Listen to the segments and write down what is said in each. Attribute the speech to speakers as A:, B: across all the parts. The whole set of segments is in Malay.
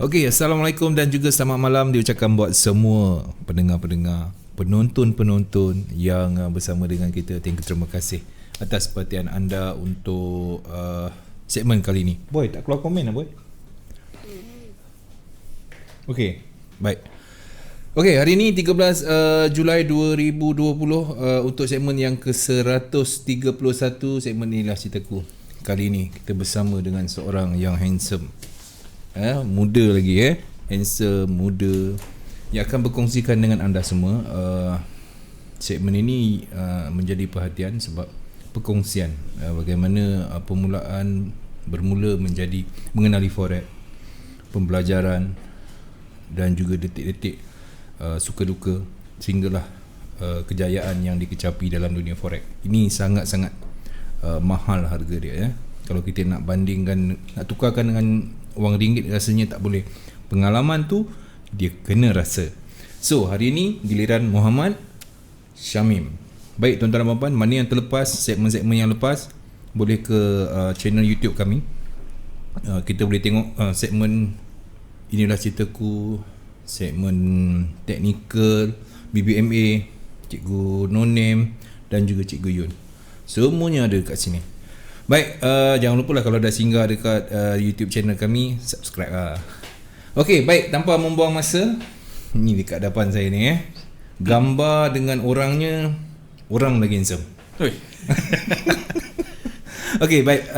A: Okey, Assalamualaikum dan juga selamat malam diucapkan buat semua pendengar-pendengar, penonton-penonton yang bersama dengan kita. Terima kasih atas perhatian anda untuk segmen kali ini. Boy, tak keluar komen lah Boy. Okey, baik. Okey, hari ini 13 Julai 2020 untuk segmen yang ke-131. Segmen inilah ceritaku. Kali ini kita bersama dengan seorang yang handsome, muda lagi, handsome, muda, yang akan berkongsikan dengan anda semua. Segmen ini menjadi perhatian sebab perkongsian bagaimana permulaan bermula menjadi mengenali forex, pembelajaran dan juga detik-detik suka duka sehinggalah kejayaan yang dikecapi dalam dunia forex. Ini sangat-sangat mahal harga dia, Kalau kita nak bandingkan, nak tukarkan dengan wang ringgit, rasanya tak boleh. Pengalaman tu dia kena rasa. So hari ini giliran Muhammad Syamim. Baik tuan-tuan dan puan-puan, mana yang terlepas, segmen-segmen yang lepas, boleh ke channel YouTube kami. Kita boleh tengok segmen Inilah Ceritaku, segmen teknikal, BBMA, Cikgu No Name dan juga Cikgu Yun. Semuanya ada kat sini. Baik, jangan lupa lah kalau dah singgah dekat YouTube channel kami, subscribe lah. Okey, baik, tanpa membuang masa, ni dekat hadapan saya ni gambar dengan orangnya, orang lagi handsome. Okey, baik,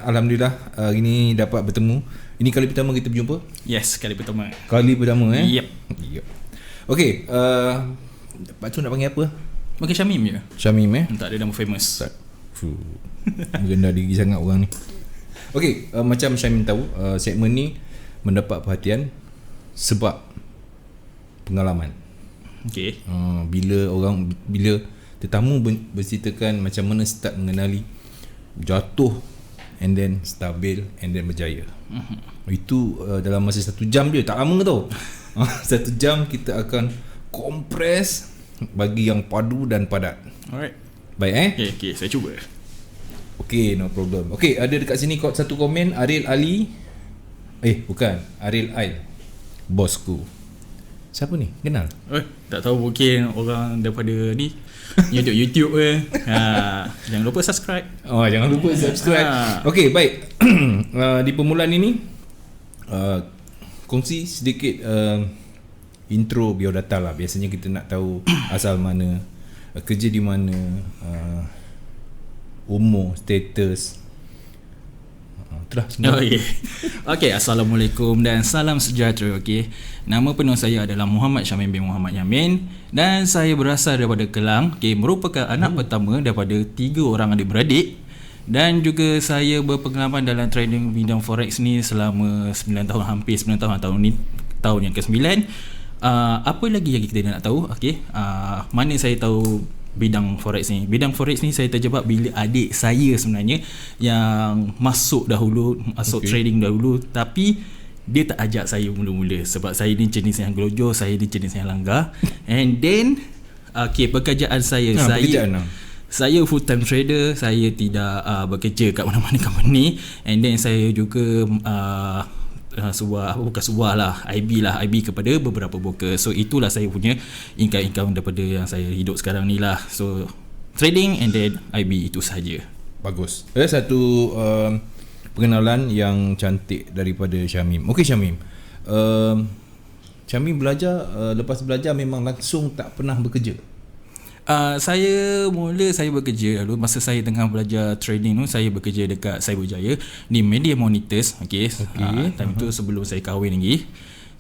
A: alhamdulillah hari ni dapat bertemu. Ini kali pertama kita berjumpa?
B: Yes, kali pertama.
A: Kali pertama
B: Yep.
A: Okey, Pak Cun nak panggil apa?
B: Mungkin Syamim je.
A: Syamim
B: Tak ada nama famous.
A: Rendah diri sangat orang ni. Okey, macam Syamim tahu, segmen ni mendapat perhatian sebab pengalaman.
B: Okey.
A: Bila tetamu berceritakan macam mana start mengenali, jatuh, and then stabil, and then berjaya. Itu dalam masa 1 jam je, tak lama tau. 1 jam kita akan kompres bagi yang padu dan padat.
B: Alright.
A: Baik
B: Okay, saya cuba.
A: Okay, no problem. Okay, ada dekat sini satu komen, Ariel Ali. Bukan, Ariel Ail, bosku. Siapa ni? Kenal?
B: Tak tahu, mungkin orang daripada ni YouTube ke. Jangan lupa subscribe.
A: Jangan lupa subscribe. Okay, baik. Di permulaan ini kongsi sedikit intro biodata lah. Biasanya kita nak tahu asal mana, kerja di mana, umur, status.
B: Okay, Assalamualaikum dan salam sejahtera. Okay, nama penuh saya adalah Muhammad Syamim bin Muhammad Yamin dan saya berasal daripada Kelang. Okay, merupakan anak pertama daripada 3 orang adik-beradik. Dan juga saya berpengalaman dalam trading bidang forex ni selama 9 tahun, hampir 9 tahun, tahun yang ke-9. Apa lagi yang kita nak tahu? Okay, mana saya tahu bidang forex ni? Bidang forex ni saya terjebak bila adik saya sebenarnya yang masuk trading dahulu, tapi dia tak ajak saya mula-mula sebab saya ni jenis yang gelojoh, saya ni jenis yang langgar. And then pekerjaan saya, saya full time trader, saya tidak bekerja kat mana-mana company. And then saya juga IB kepada beberapa broker. So itulah saya punya income daripada yang saya hidup sekarang ni lah. So trading and then IB, itu sahaja. Bagus.
A: Satu pengenalan yang cantik daripada Syamim. Okey Syamim, Syamim belajar, lepas belajar memang langsung tak pernah bekerja?
B: Saya bekerja dulu masa saya tengah belajar trading tu. Saya bekerja dekat Cyberjaya di Media Monitors. Time tu sebelum saya kahwin lagi.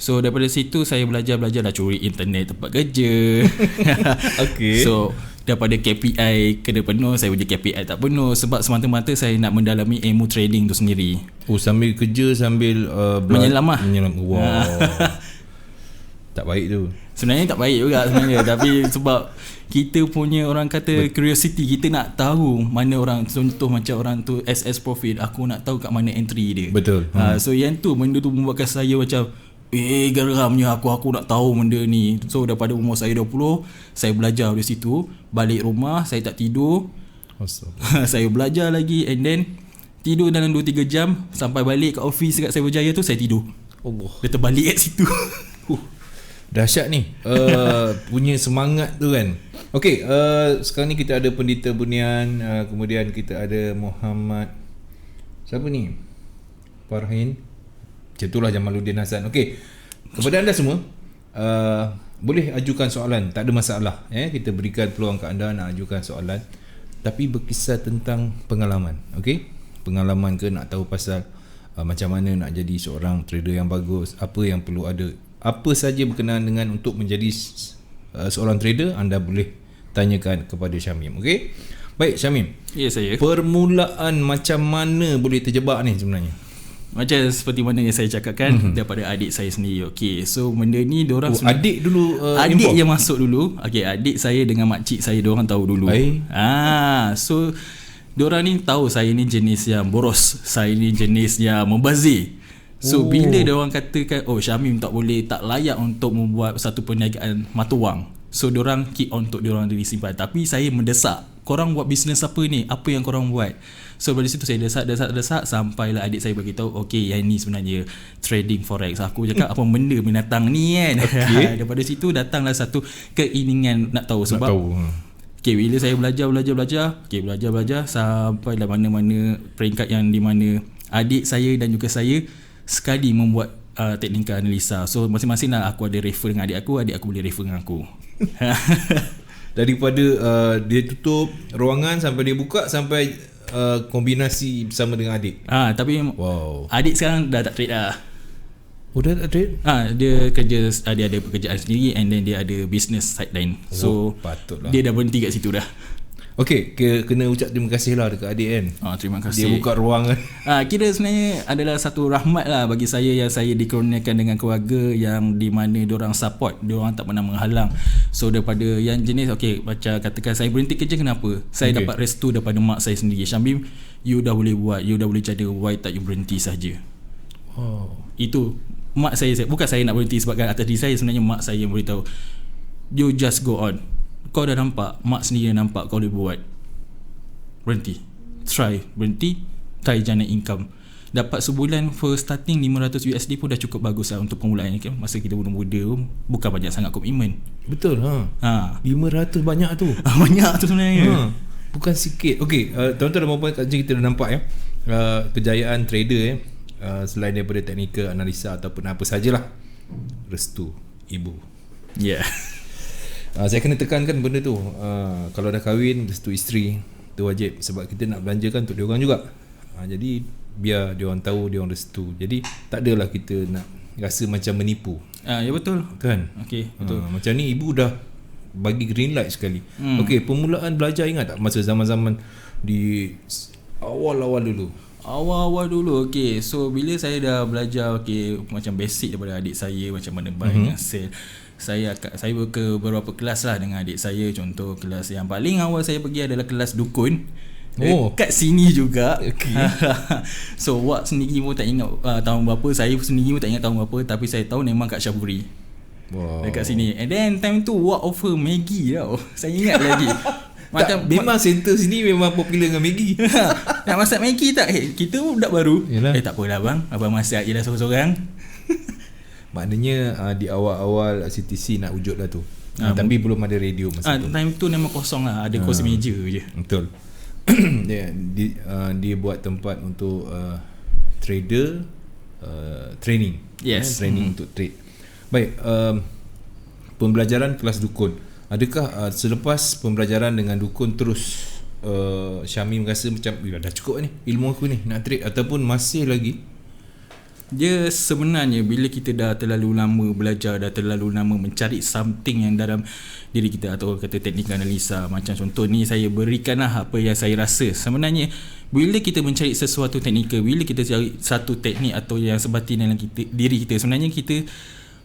B: So daripada situ saya belajar dah curi internet tempat kerja. So daripada KPI kena penuh, saya punya KPI tak penuh sebab semata-mata saya nak mendalami ilmu trading tu sendiri.
A: Sambil kerja sambil
B: menyelam lah.
A: Wow. Tak baik tu.
B: Sebenarnya tak baik juga sebenarnya. Tapi sebab kita punya, orang kata curiosity, kita nak tahu mana orang, contoh macam orang tu SS Profit, aku nak tahu kat mana entry dia.
A: Betul.
B: So yang tu, benda tu membuatkan saya macam geramnya aku nak tahu benda ni. So daripada umur saya 20, saya belajar dari situ. Balik rumah saya tak tidur. Saya belajar lagi, and then tidur dalam 2-3 jam sampai balik ke office dekat Cyberjaya tu saya tidur.
A: Allah.
B: Dia terbalik kat situ.
A: Dahsyat ni. Punya semangat tu kan. Okey, sekarang ni kita ada Pendeta Bunian, kemudian kita ada Muhammad, siapa ni? Farhin. Macam itulah Jamaluddin Hasan. Okey. Kepada anda semua, boleh ajukan soalan, tak ada masalah. Kita berikan peluang ke anda nak ajukan soalan, tapi berkisar tentang pengalaman. Okey? Pengalaman ke, nak tahu pasal macam mana nak jadi seorang trader yang bagus, apa yang perlu ada, apa saja berkenaan dengan untuk menjadi seorang trader, anda boleh tanyakan kepada Syamim. Okey? Baik Syamim.
B: Ya, saya.
A: Permulaan macam mana boleh terjebak ni sebenarnya?
B: Macam seperti mana yang saya cakapkan, daripada adik saya sendiri. Okey, so benda ni diorang
A: adik dulu
B: adik
A: import?
B: yang masuk dulu. Okey, adik saya dengan makcik saya diorang tahu dulu. So diorang ni tahu saya ni jenis yang boros, saya ni jenis yang membazir. So bila diorang katakan Syamim tak boleh, tak layak untuk membuat satu perniagaan mata wang, so diorang keep on untuk diorang diri simpan. Tapi saya mendesak, korang buat bisnes apa ni? Apa yang korang buat? So dari situ saya desak sampailah adik saya beritahu, okey, yang ni sebenarnya trading forex. Aku cakap apa benda binatang ni kan. Okay. Daripada situ datanglah satu keinginan nak tahu. Sebab okey, bila saya belajar, okey, belajar sampailah mana-mana peringkat yang di mana adik saya dan juga saya sekali membuat teknikal analisa. So masing-masing lah, aku ada refer dengan adik aku boleh refer dengan aku.
A: Daripada dia tutup ruangan sampai dia buka, sampai kombinasi bersama dengan adik.
B: Tapi adik sekarang dah tak trade dah.
A: Dah tak trade?
B: Dia kerja, dia ada pekerjaan sendiri, and then dia ada business sideline. So
A: patutlah.
B: Dia dah berhenti kat situ dah.
A: Okey, kena ucap terima kasih lah dekat adik kan.
B: Terima kasih.
A: Dia buka ruangan.
B: Kira sebenarnya adalah satu rahmat lah bagi saya, yang saya dikurniakan dengan keluarga yang di mana diorang support, diorang tak pernah menghalang. So daripada yang jenis, okey, macam katakan saya berhenti kerja, kenapa? Saya dapat restu daripada mak saya sendiri. Syamim, you dah boleh buat, you dah boleh jaga, why tak you berhenti saja? Itu mak saya, bukan saya nak berhenti sebabkan atas diri saya, sebenarnya mak saya yang beritahu, you just go on. Kau dah nampak, mak sendiri dah nampak kau boleh buat, berhenti, berhenti, try jana income. Dapat sebulan first starting $500 USD pun dah cukup bagus lah untuk permulaan kan. Masa kita muda bukan banyak sangat komitmen.
A: Betul 500 banyak tu.
B: Banyak tu sebenarnya.
A: Bukan sikit. Okey, tuan-tuan dan puan-puan, kat sini kita dah nampak kejayaan trader selain daripada teknikal analisa ataupun apa sajalah, restu ibu.
B: Ya.
A: Saya kena tekankan benda tu. Kalau dah kahwin, restu isteri tu wajib, sebab kita nak belanjakan untuk diorang juga. Jadi biar diorang tahu, diorang restu. Jadi tak adalah kita nak rasa macam menipu.
B: Ya betul
A: kan.
B: Okey, betul.
A: Macam ni ibu dah bagi green light sekali. Okey, permulaan belajar, ingat tak masa zaman-zaman di awal-awal dulu? Okey,
B: so bila saya dah belajar, okey, macam basic daripada adik saya, macam mana buy dengan sell, saya ke beberapa kelas lah dengan adik saya. Contoh kelas yang paling awal saya pergi adalah kelas dukun. Kat sini juga. So Wak sendiri pun tak ingat tahun berapa, saya sendiri pun tak ingat tahun berapa, tapi saya tahu memang kat Syaburi. Dekat sini. And then time tu Wak offer Maggi tau. Saya ingat lagi. Macam
A: memang center sini memang popular dengan Maggi.
B: Nak masak Maggi tak? Kita pun budak baru. Tak apalah bang, abang masak je lah seorang-seorang.
A: Maknanya di awal-awal CTC nak wujud lah tu. Tapi belum ada radio masa tu.
B: Time tu memang kosong lah, ada kursi meja je.
A: Betul. Dia buat tempat untuk trader training.
B: Yes.
A: Training untuk trade. Baik, pembelajaran kelas dukun. Adakah selepas pembelajaran dengan dukun terus Syamim rasa macam dah cukup ni ilmu aku ni nak trade, ataupun masih lagi?
B: Dia sebenarnya bila kita dah terlalu lama belajar, dah terlalu lama mencari something yang dalam diri kita, atau kata teknik analisa, macam contoh ni saya berikanlah apa yang saya rasa. Sebenarnya bila kita mencari sesuatu teknikal, bila kita cari satu teknik atau yang sebati dalam diri kita, sebenarnya kita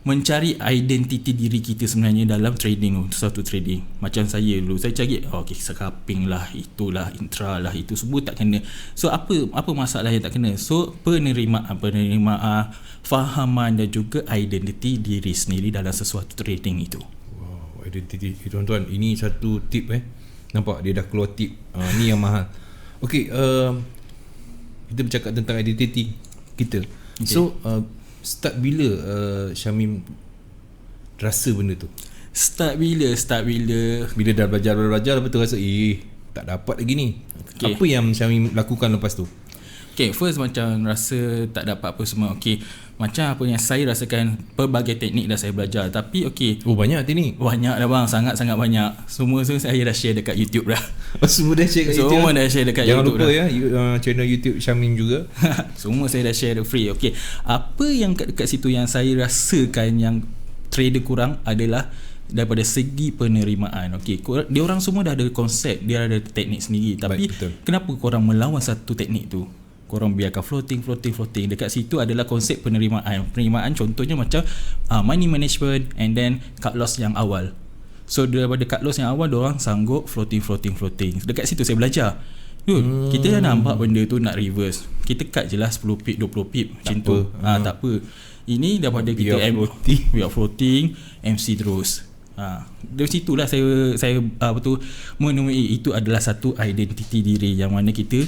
B: mencari identiti diri kita sebenarnya dalam trading tu, satu trading. Macam saya dulu, saya cari scalping lah, itulah, intra lah, itu semua tak kena. So apa masalah yang tak kena? So penerimaan, fahaman dan juga identiti diri sendiri dalam sesuatu trading itu.
A: Wow, identiti. Tuan-tuan, ini satu tip nampak dia dah keluar tip. Ni yang mahal. Okey, kita bercakap tentang identiti kita. Okay. So start bila Syamim rasa benda tu?
B: Start bila
A: Bila dah belajar lepas tu rasa tak dapat lagi ni.
B: Okay.
A: Apa yang Syamim lakukan lepas tu?
B: Okay, first macam rasa tak dapat apa semua. Okay, macam apa yang saya rasakan, pelbagai teknik dah saya belajar. Tapi okay,
A: Oh, banyak teknik.
B: banyak dah bang, sangat-sangat banyak. Semua tu saya dah share dekat YouTube dah.
A: Semua dah share kat YouTube.
B: Semua dah share dekat
A: Jangan
B: YouTube
A: lupa
B: dah.
A: channel YouTube Syamim juga.
B: Semua saya dah share free. Okay, apa yang kat situ yang saya rasakan yang trader kurang adalah daripada segi penerimaan. Okay, dia orang semua dah ada konsep, dia ada teknik sendiri. Tapi
A: betul.
B: kenapa korang melawan satu teknik tu? Korang biarkan floating. Dekat situ adalah konsep penerimaan. Penerimaan contohnya macam money management and then cut loss yang awal. So daripada cut loss yang awal, diorang sanggup floating. Dekat situ saya belajar. Kita dah nampak benda tu nak reverse. Kita cut je lah 10 pip, 20 pip macam tu. Tak apa. Ini daripada kita we are floating, MC terus. Dari situlah saya menemui itu adalah satu identiti diri yang mana kita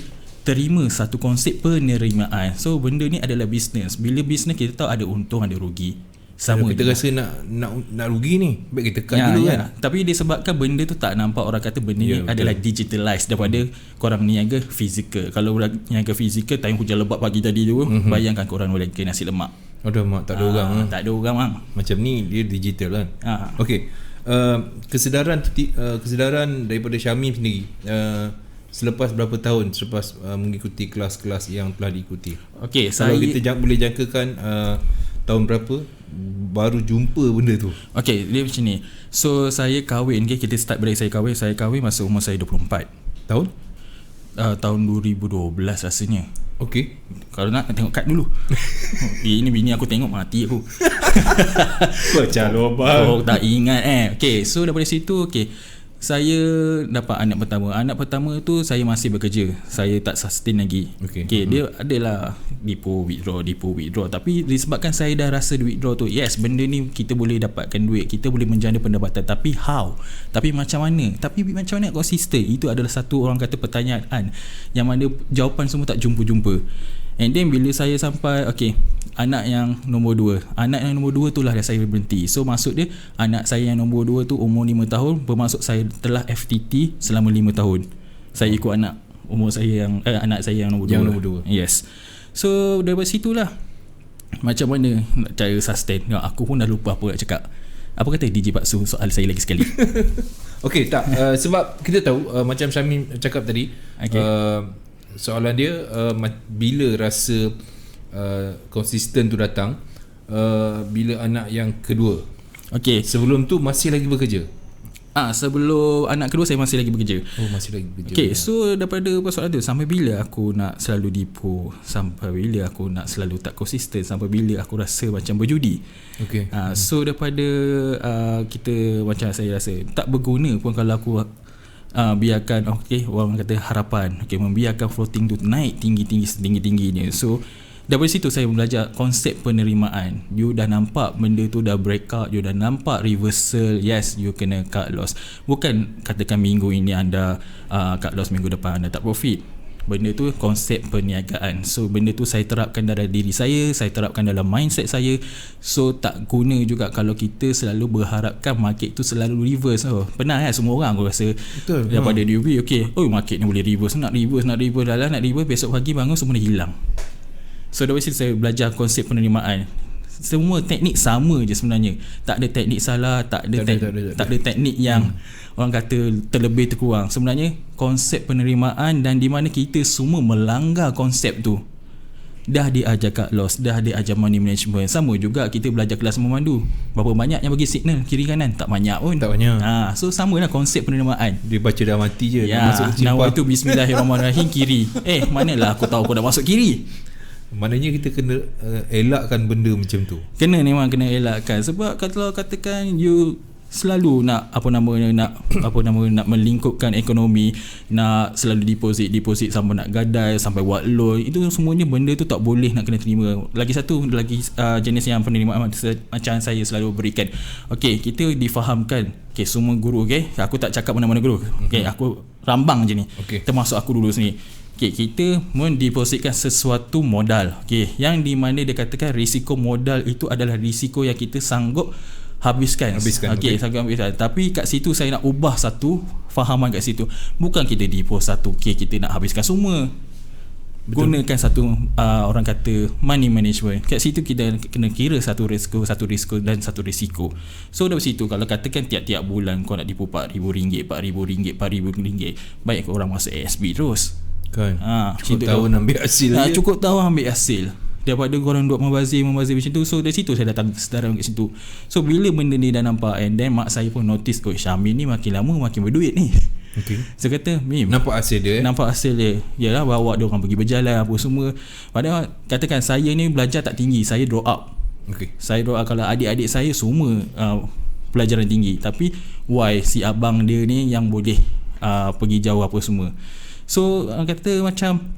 B: terima satu konsep penerimaan. So benda ni adalah bisnes. Bila bisnes kita tahu ada untung ada rugi. Sama
A: kita rasa nak rugi ni, baik kita cut dulu kan.
B: Tapi disebabkan benda tu tak nampak, orang kata benda ni adalah digitalized daripada korang niaga fizikal. Kalau orang niaga fizikal, time hujan lebat pagi tadi tu, bayangkan korang boleh ke nasi lemak.
A: Tak ada orang.
B: Tak ada orang bang.
A: Macam ni dia digital kan. Okey. Kesedaran daripada Syamim sendiri selepas berapa tahun selepas mengikuti kelas-kelas yang telah diikuti.
B: Okey,
A: kalau kita boleh jangkakan tahun berapa baru jumpa benda tu?
B: Okey, dia macam ni. So saya kahwin, kita start dari saya kahwin masa umur saya 24.
A: Tahun?
B: Tahun 2012 rasanya.
A: Okey.
B: Kalau nak tengok kad dulu. Ini bini aku tengok mati aku.
A: Macam lubang.
B: Oh, tak ingat Okey, so daripada situ saya dapat anak pertama. Anak pertama tu saya masih bekerja. Saya tak sustain lagi. Dia adalah depo withdraw. Tapi disebabkan saya dah rasa withdraw tu, yes, benda ni kita boleh dapatkan duit, kita boleh menjana pendapatan. Tapi how? Tapi macam mana nak konsisten? Itu adalah satu orang kata pertanyaan yang mana jawapan semua tak jumpa. And then bila saya sampai anak yang nombor 2 tu lah saya berhenti. So maksud dia anak saya yang nombor 2 tu umur 5 tahun, bermaksud saya telah FTT selama 5 tahun. Saya ikut anak saya yang nombor 2. Yes. So daripada situlah macam mana nak cara sustain. Aku pun dah lupa apa nak cakap. Apa kata DJ Paksu soal saya lagi sekali.
A: Sebab kita tahu macam Syamim cakap tadi, soalan dia bila rasa konsisten tu datang, bila anak yang kedua. Sebelum tu masih lagi bekerja?
B: Sebelum anak kedua saya masih lagi bekerja.
A: Masih lagi bekerja.
B: So daripada persoalan tu, sampai bila aku nak selalu depo, sampai bila aku nak selalu tak konsisten, sampai bila aku rasa macam berjudi. So daripada kita, macam saya rasa tak berguna pun kalau aku biarkan orang kata harapan, membiarkan floating tu naik tinggi-tingginya. So daripada situ saya belajar konsep penerimaan. You dah nampak benda tu dah breakout, you dah nampak reversal, yes, you kena cut loss. Bukan katakan minggu ini anda cut loss, minggu depan anda tak profit. Benda tu konsep perniagaan. So benda tu saya terapkan dalam diri saya terapkan dalam mindset saya. So tak guna juga kalau kita selalu berharapkan market tu selalu reverse. Pernah semua orang aku rasa. Betul. Daripada newbie, market ni boleh reverse, nak reverse, besok pagi bangun semua dah hilang. So dari situ saya belajar konsep penerimaan. Semua teknik sama je sebenarnya. Tak ada teknik salah, tak ada teknik yang orang kata terlebih terkurang. Sebenarnya konsep penerimaan, dan di mana kita semua melanggar konsep tu. Dah diajar cut loss, dah diajar money management. Sama juga kita belajar kelas memandu. Berapa banyak yang bagi signal kiri kanan? Tak banyak pun. So sama lah konsep penerimaan.
A: Dia baca dah mati je.
B: Nawa itu bismillahirrahmanirrahim kiri. Manalah aku tahu aku dah masuk kiri.
A: Maknanya kita kena elakkan benda macam tu.
B: Memang kena elakkan. Sebab kalau katakan you selalu nak nak melingkupkan ekonomi, nak selalu deposit sampai nak gadai, sampai buat loan, itu semuanya benda tu tak boleh nak kena terima. Lagi jenis yang penerimaan macam saya selalu berikan. Kita difahamkan. semua guru, aku tak cakap mana-mana guru. Aku rambang je ni. Termasuk aku dulu sini. Okay, kita mendepositkan sesuatu modal. Okay, yang di mana dia katakan risiko modal itu adalah risiko yang kita sanggup habiskan. Okay, sanggup habiskan. Tapi kat situ saya nak ubah satu fahaman kat situ. Bukan kita deposit satu, okay, kita nak habiskan semua. Betul. Gunakan satu orang kata money management. Kat situ kita kena kira satu risiko dan satu risiko. So dari situ kalau katakan tiap-tiap bulan kau nak depo RM4,000, RM4,000, baik kau orang masuk ASB terus.
A: Kan. Cukup tahun ambil hasil.
B: Cukup tahun ambil hasil. Daripada korang duk membazir macam tu. So dari situ saya datang sedaran kat situ. So bila benda ni dah nampak, and then mak saya pun notice, oh Syamil ni makin lama makin berduit ni. Okay. So kata Mim,
A: nampak hasil dia.
B: Nampak hasil dia. Yalah, bawa dia orang pergi berjalan apa semua. Padahal katakan saya ni belajar tak tinggi, saya drop out. Okay. Saya drop out. Kalau adik-adik saya semua pelajaran tinggi, tapi why si abang dia ni yang boleh pergi jauh apa semua. So kata macam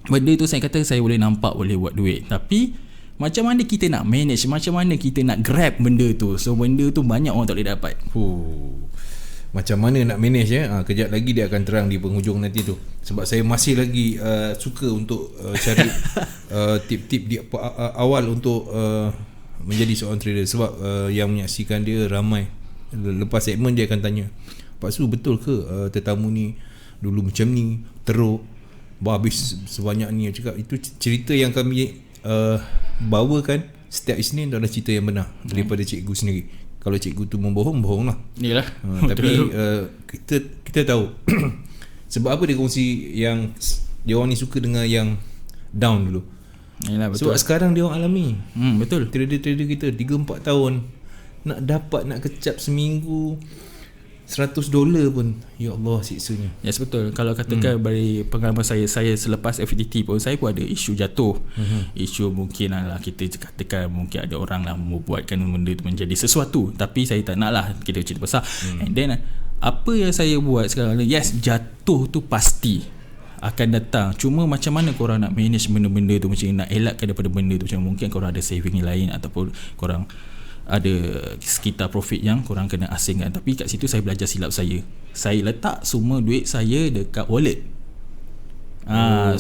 B: benda tu saya kata saya boleh nampak boleh buat duit, tapi macam mana kita nak manage, macam mana kita nak grab benda tu. So benda tu banyak orang tak boleh dapat.
A: Macam mana nak manage kejap lagi dia akan terang di penghujung nanti tu. Sebab saya masih lagi suka untuk cari tip-tip di awal untuk menjadi seorang trader. Sebab yang menyaksikan dia ramai. Lepas segmen dia akan tanya, Pak Su, betul ke tetamu ni dulu macam ni, teruk, habis sebanyak ni? Cakap itu cerita yang kami bawakan setiap Isnin adalah cerita yang benar daripada cikgu sendiri. Kalau cikgu tu membohong, bohong lah.
B: Yalah.
A: Tapi kita tahu sebab apa dia kongsi yang dia orang ni suka dengan yang down dulu.
B: Yalah, betul.
A: Sebab sekarang dia orang alami.
B: Betul.
A: Trader-trader kita 3-4 tahun nak dapat, nak kecap seminggu $100 pun, ya Allah, siksanya.
B: Yes, betul. Kalau katakan dari pengalaman saya selepas FTT pun saya pun ada isu jatuh. Isu mungkin lah kita katakan mungkin ada orang lah membuatkan benda tu menjadi sesuatu, tapi saya tak nak lah kita cerita besar. And then apa yang saya buat sekarang, yes, jatuh tu pasti akan datang. Cuma macam mana korang nak manage benda-benda tu, macam nak elakkan daripada benda tu. Macam mungkin korang ada saving lain ataupun korang ada sekitar profit yang korang kena asingkan. Tapi kat situ saya belajar silap saya letak semua duit saya dekat wallet.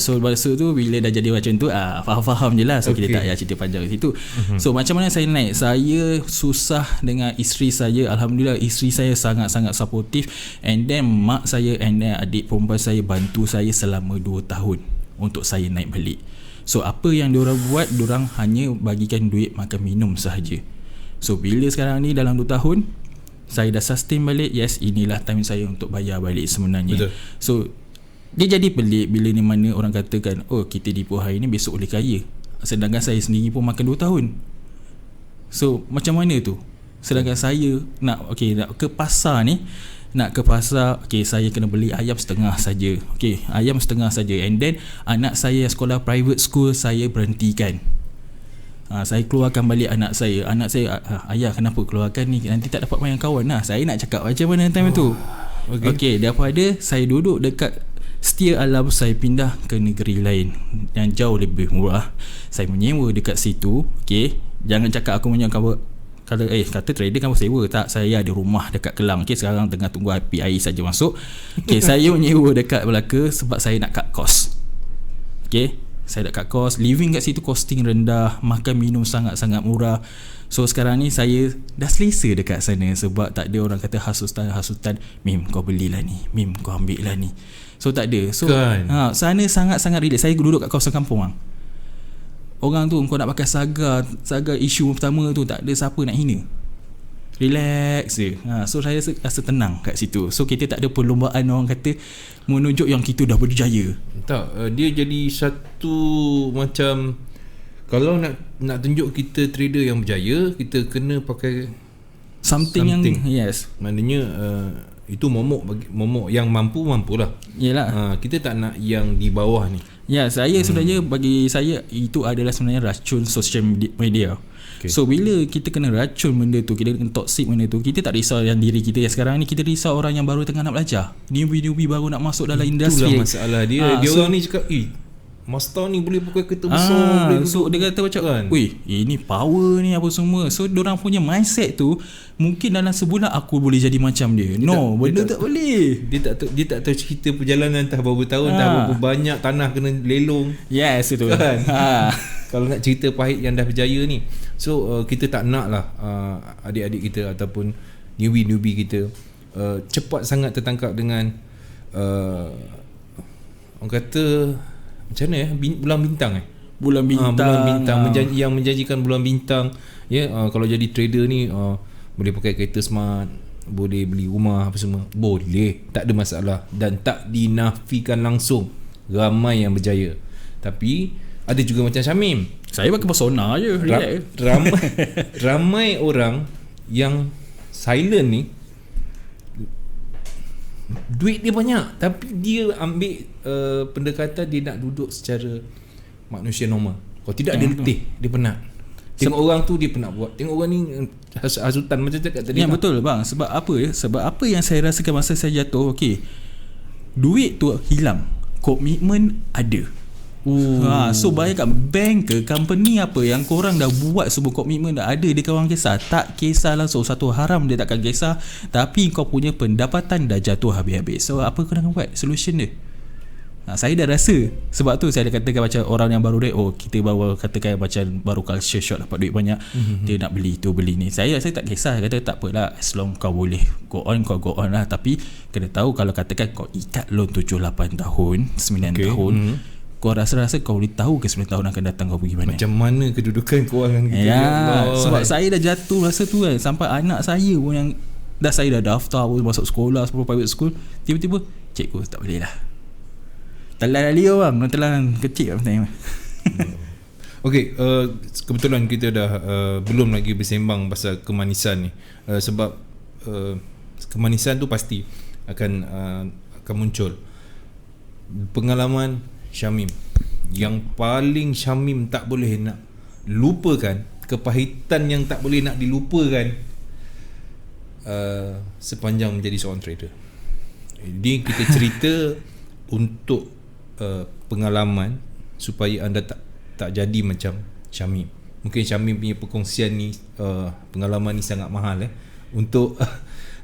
B: So masa tu bila dah jadi macam tu faham-faham je lah. So kita tak payah cerita panjang kat situ. So macam mana saya naik, saya susah dengan isteri saya. Alhamdulillah isteri saya sangat-sangat supportive, and then mak saya and then adik perempuan saya bantu saya selama 2 tahun untuk saya naik balik. So apa yang diorang buat, diorang hanya bagikan duit makan minum sahaja. So bila sekarang ni dalam 2 tahun saya dah sustain balik, yes, inilah time saya untuk bayar balik sebenarnya. Betul. So dia jadi pelik bila ni mana orang katakan, oh kita depo hari ni besok boleh kaya, sedangkan saya sendiri pun makan 2 tahun. So macam mana tu? Sedangkan saya nak ke pasar ni, saya kena beli ayam setengah saja. Ayam setengah saja, and then anak saya sekolah private school saya berhentikan. Saya keluarkan balik anak saya. Ayah kenapa keluarkan ni, nanti tak dapat main kawan lah. Saya nak cakap macam mana time tu. Daripada saya duduk dekat setia alam, saya pindah ke negeri lain yang jauh lebih murah. Saya menyewa dekat situ. Jangan cakap aku menyewa kalau kata trader kan sewa. Tak, saya ada rumah dekat Kelang. Sekarang tengah tunggu api air saja masuk. Saya menyewa dekat Melaka sebab saya nak cut cost. Saya dah cut cost, living kat situ costing rendah, makan minum sangat-sangat murah. So sekarang ni saya dah selesa dekat sana sebab tak ada orang kata hasutan, Mim kau belilah ni, Mim kau ambil lah ni. So tak ada. So sana sangat-sangat relax. Saya duduk kat kawasan kampung. Orang tu kau nak pakai saga isu pertama tu, tak ada siapa nak hina. Relax je. So saya rasa tenang kat situ. So kita tak ada perlombaan orang kata menunjuk yang kita dah berjaya.
A: Tak, dia jadi satu macam, kalau nak tunjuk kita trader yang berjaya, kita kena pakai something.
B: Yang yes.
A: Maknanya itu momok yang mampulah.
B: Yalah.
A: Kita tak nak yang di bawah ni.
B: Ya, saya sebenarnya bagi saya itu adalah sebenarnya racun social media. So bila kita kena racun benda tu, kita kena toxic benda tu, kita tak risau yang diri kita yang sekarang ni, kita risau orang yang baru tengah nak belajar, newbie baru nak masuk dalam industri.
A: Itulah masalah dia. Dia orang ni cakap Mazda ni boleh pakai kereta besar, boleh
B: so
A: duduk.
B: dia kata macam
A: Kan?
B: weh, ini power ni apa semua. So diorang punya mindset tu mungkin dalam sebulan aku boleh jadi macam dia. Benda tak boleh.
A: Dia tak tahu cerita perjalanan entah berapa tahun, entah berapa banyak tanah kena lelong.
B: Yes, itu
A: Kan? Kalau nak cerita pahit yang dah berjaya ni. So kita tak nak lah adik-adik kita ataupun newbie kita cepat sangat tertangkap dengan orang kata macam mana bulan bintang
B: Bulan bintang,
A: bulan bintang yang menjanjikan bulan bintang kalau jadi trader ni boleh pakai kereta smart, boleh beli rumah apa semua, boleh, tak ada masalah dan tak dinafikan langsung, ramai yang berjaya. Tapi ada juga macam Syamim,
B: saya pakai persona je,
A: ramai orang yang silent ni, duit dia banyak tapi dia ambil pendekatan dia nak duduk secara manusia normal. Kalau tidak dia letih, dia penat. Tengok orang tu dia penat buat. Tengok orang ni hasutan macam cakap tadi.
B: Ya betul bang. Sebab apa ya? Sebab apa yang saya rasakan masa saya jatuh, okey, duit tu hilang, komitmen ada. So bayangkan bank ke company apa yang korang dah buat sebuah komitmen dah ada, dia kawan kisah. Tak kisah langsung satu haram dia takkan kisah, tapi kau punya pendapatan dah jatuh habis-habis. So apa kau nak buat? Solution dia. Saya dah rasa. Sebab tu saya ada katakan macam orang yang baru kita baru katakan macam baru culture shock dapat duit banyak, dia nak beli tu beli ni. Saya tak kisah, kata tak apalah, as long kau boleh go on, kau go on lah. Tapi kena tahu kalau katakan kau ikat loan 7-8 tahun 9 tahun, kau rasa-rasa kau boleh tahu ke 9 tahun akan datang kau pergi mana,
A: macam mana kedudukan kewangan kita.
B: Sebab saya dah jatuh masa tu kan. Sampai anak saya pun yang saya dah daftar pun masuk sekolah, semua private school, tiba-tiba cikgu tak boleh lah, telan dia bang, telan kecil lah.
A: Okey, kebetulan kita dah belum lagi bersembang pasal kemanisan ni, sebab kemanisan tu pasti akan muncul. Pengalaman Syamim yang paling Syamim tak boleh nak lupakan, kepahitan yang tak boleh nak dilupakan sepanjang menjadi seorang trader. Ini kita cerita untuk pengalaman supaya anda tak jadi macam Syamim. Mungkin Syamim punya perkongsian ni, pengalaman ni sangat mahal untuk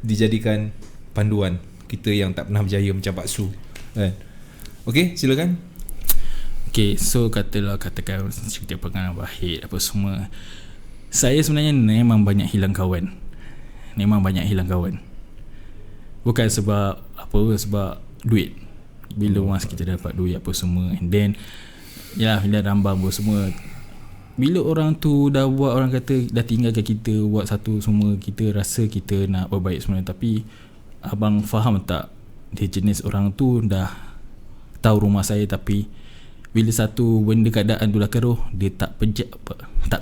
A: dijadikan panduan kita yang tak pernah berjaya macam Pak Su kan. Okey, silakan.
B: Okey, so katakan cerita pengalaman pahit apa semua. Saya sebenarnya memang banyak hilang kawan. Bukan sebab apa, sebab duit. Bila once kita dapat duit apa semua, and then bila rambang apa semua, bila orang tu dah buat, orang kata dah tinggalkan kita, buat satu semua, kita rasa kita nak berbaik sebenarnya. Tapi abang faham tak, dia jenis orang tu dah tahu rumah saya, tapi bila satu benda keadaan tu dah keruh, dia tak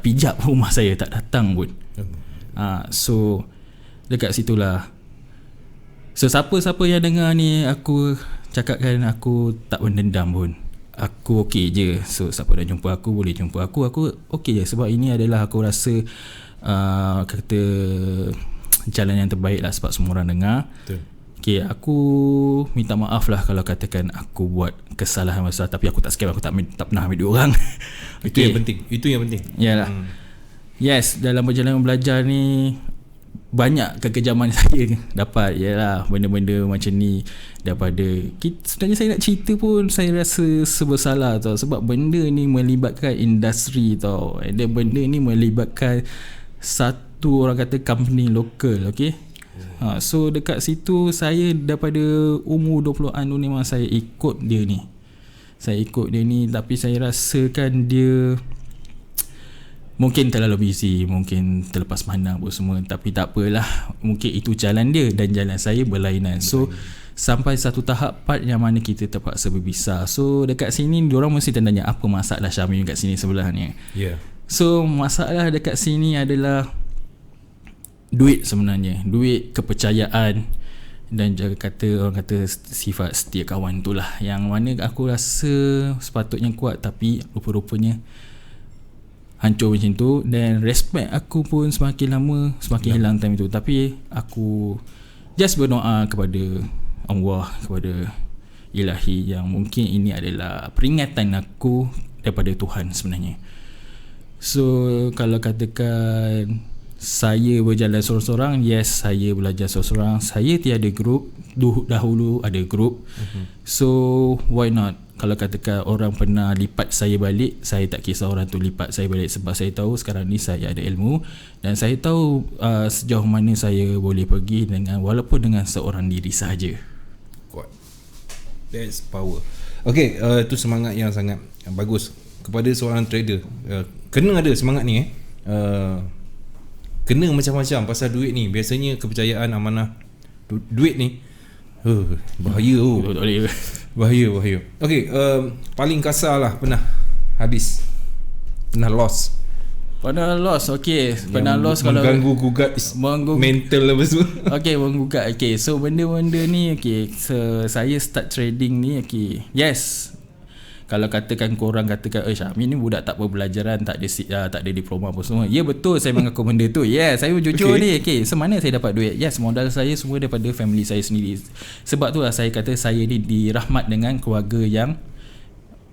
B: pijak rumah saya, tak datang pun. So dekat situlah. So siapa-siapa yang dengar ni, aku cakapkan aku tak mendendam pun. Aku okey je. So siapa dah jumpa aku, boleh jumpa aku okey je. Sebab ini adalah aku rasa kata jalan yang terbaik lah, sebab semua orang dengar. Betul. Okay, aku minta maaf lah kalau katakan aku buat kesalahan besar, tapi aku tak scam, aku tak pernah ambil duit orang.
A: Itu yang penting.
B: Yalah. Yes, dalam perjalanan belajar ni banyak kekejaman saya dapat. Yalah, benda-benda macam ni daripada sebenarnya saya nak cerita pun saya rasa bersalah tau, sebab benda ni melibatkan industri tau, dan benda ni melibatkan satu orang kata company lokal. Okay, so dekat situ saya daripada umur 20-an tu memang saya ikut dia ni. Tapi saya rasakan dia mungkin terlalu busy, mungkin terlepas pandang pun semua. Tapi tak apalah, mungkin itu jalan dia dan jalan saya berlainan. So sampai satu tahap part yang mana kita terpaksa berpisah. So dekat sini diorang mesti tanya apa masalah Syamim kat sini sebelah ni. So masalah dekat sini adalah duit sebenarnya. Duit, kepercayaan, dan juga orang kata sifat setia kawan tu lah, yang mana aku rasa sepatutnya kuat tapi rupa-rupanya hancur macam tu. Dan respect aku pun semakin lama semakin hilang time tu. Tapi aku just berdoa kepada Allah, kepada ilahi yang mungkin ini adalah peringatan aku daripada Tuhan sebenarnya. So kalau katakan saya berjalan seorang-seorang, yes, saya belajar seorang-seorang. Saya tiada grup, dahulu ada grup. So why not? Kalau katakan orang pernah lipat saya balik, saya tak kisah orang tu lipat saya balik, sebab saya tahu sekarang ni saya ada ilmu dan saya tahu sejauh mana saya boleh pergi dengan walaupun dengan seorang diri sahaja.
A: Kuat. That's power. Okay, tu semangat yang sangat bagus kepada seorang trader. Kena ada semangat ni kena macam-macam pasal duit ni. Biasanya kepercayaan, amanah, duit ni bahaya bahaya. Okay, paling kasar lah pernah habis, pernah loss.
B: Okay, pernah loss kalau
A: mengganggu gugat mental apa semua.
B: Okay, menggugat. Okay, so benda-benda ni, okay, so saya start trading ni, okay, yes. Kalau katakan korang katakan Syamim ni budak tak berbelajaran, tak ada diploma apa semua. Ya betul, saya mengaku benda tu. Yes, saya jujur ni. Okay, so mana saya dapat duit? Yes, modal saya semua daripada family saya sendiri. Sebab tu lah saya kata saya ni dirahmat dengan keluarga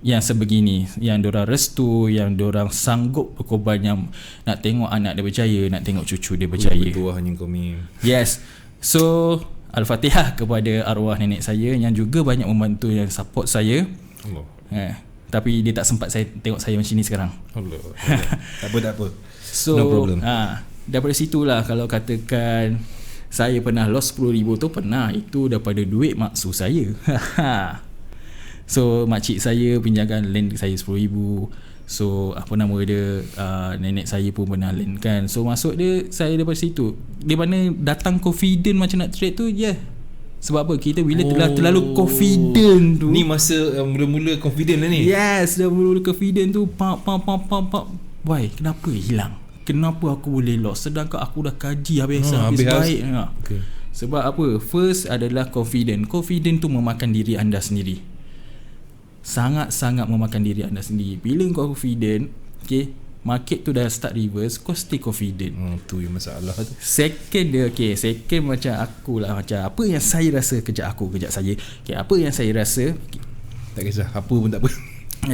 B: yang sebegini, yang diorang restu, yang diorang sanggup berkorban, yang nak tengok anak dia berjaya, nak tengok cucu dia berjaya.
A: Bertuahnya kami.
B: Yes. So Al-Fatihah kepada arwah nenek saya yang juga banyak membantu, yang support saya.
A: Allah.
B: Tapi dia tak sempat saya tengok saya macam ni sekarang.
A: Allah. Tak apa.
B: So
A: no problem.
B: Daripada situlah kalau katakan saya pernah loss 10,000 tu, pernah. Itu daripada duit maksu saya. So makcik saya pinjamkan lend saya 10,000. So apa nama dia, nenek saya pun pernah lend kan. So masuk dia, saya daripada situ, di mana datang confident macam nak trade tu, sebab apa? Kita bila terlalu confident tu.
A: Ni masa mula-mula confident lah ni.
B: Yes, dah mula-mula confident tu. Pap. Why? Kenapa hilang? Kenapa aku boleh loss? Sedangkan aku dah kaji habis baik.
A: Okay.
B: Sebab apa? First adalah confident. Confident tu memakan diri anda sendiri. Sangat-sangat memakan diri anda sendiri. Bila kau confident, okay, market tu dah start reverse, kau stay confident.
A: Tu yang masalah tu.
B: Second dia, okay, second macam aku lah, macam apa yang saya rasa kejap saya. Okay, apa yang saya rasa, okay,
A: tak kisah apa pun tak apa.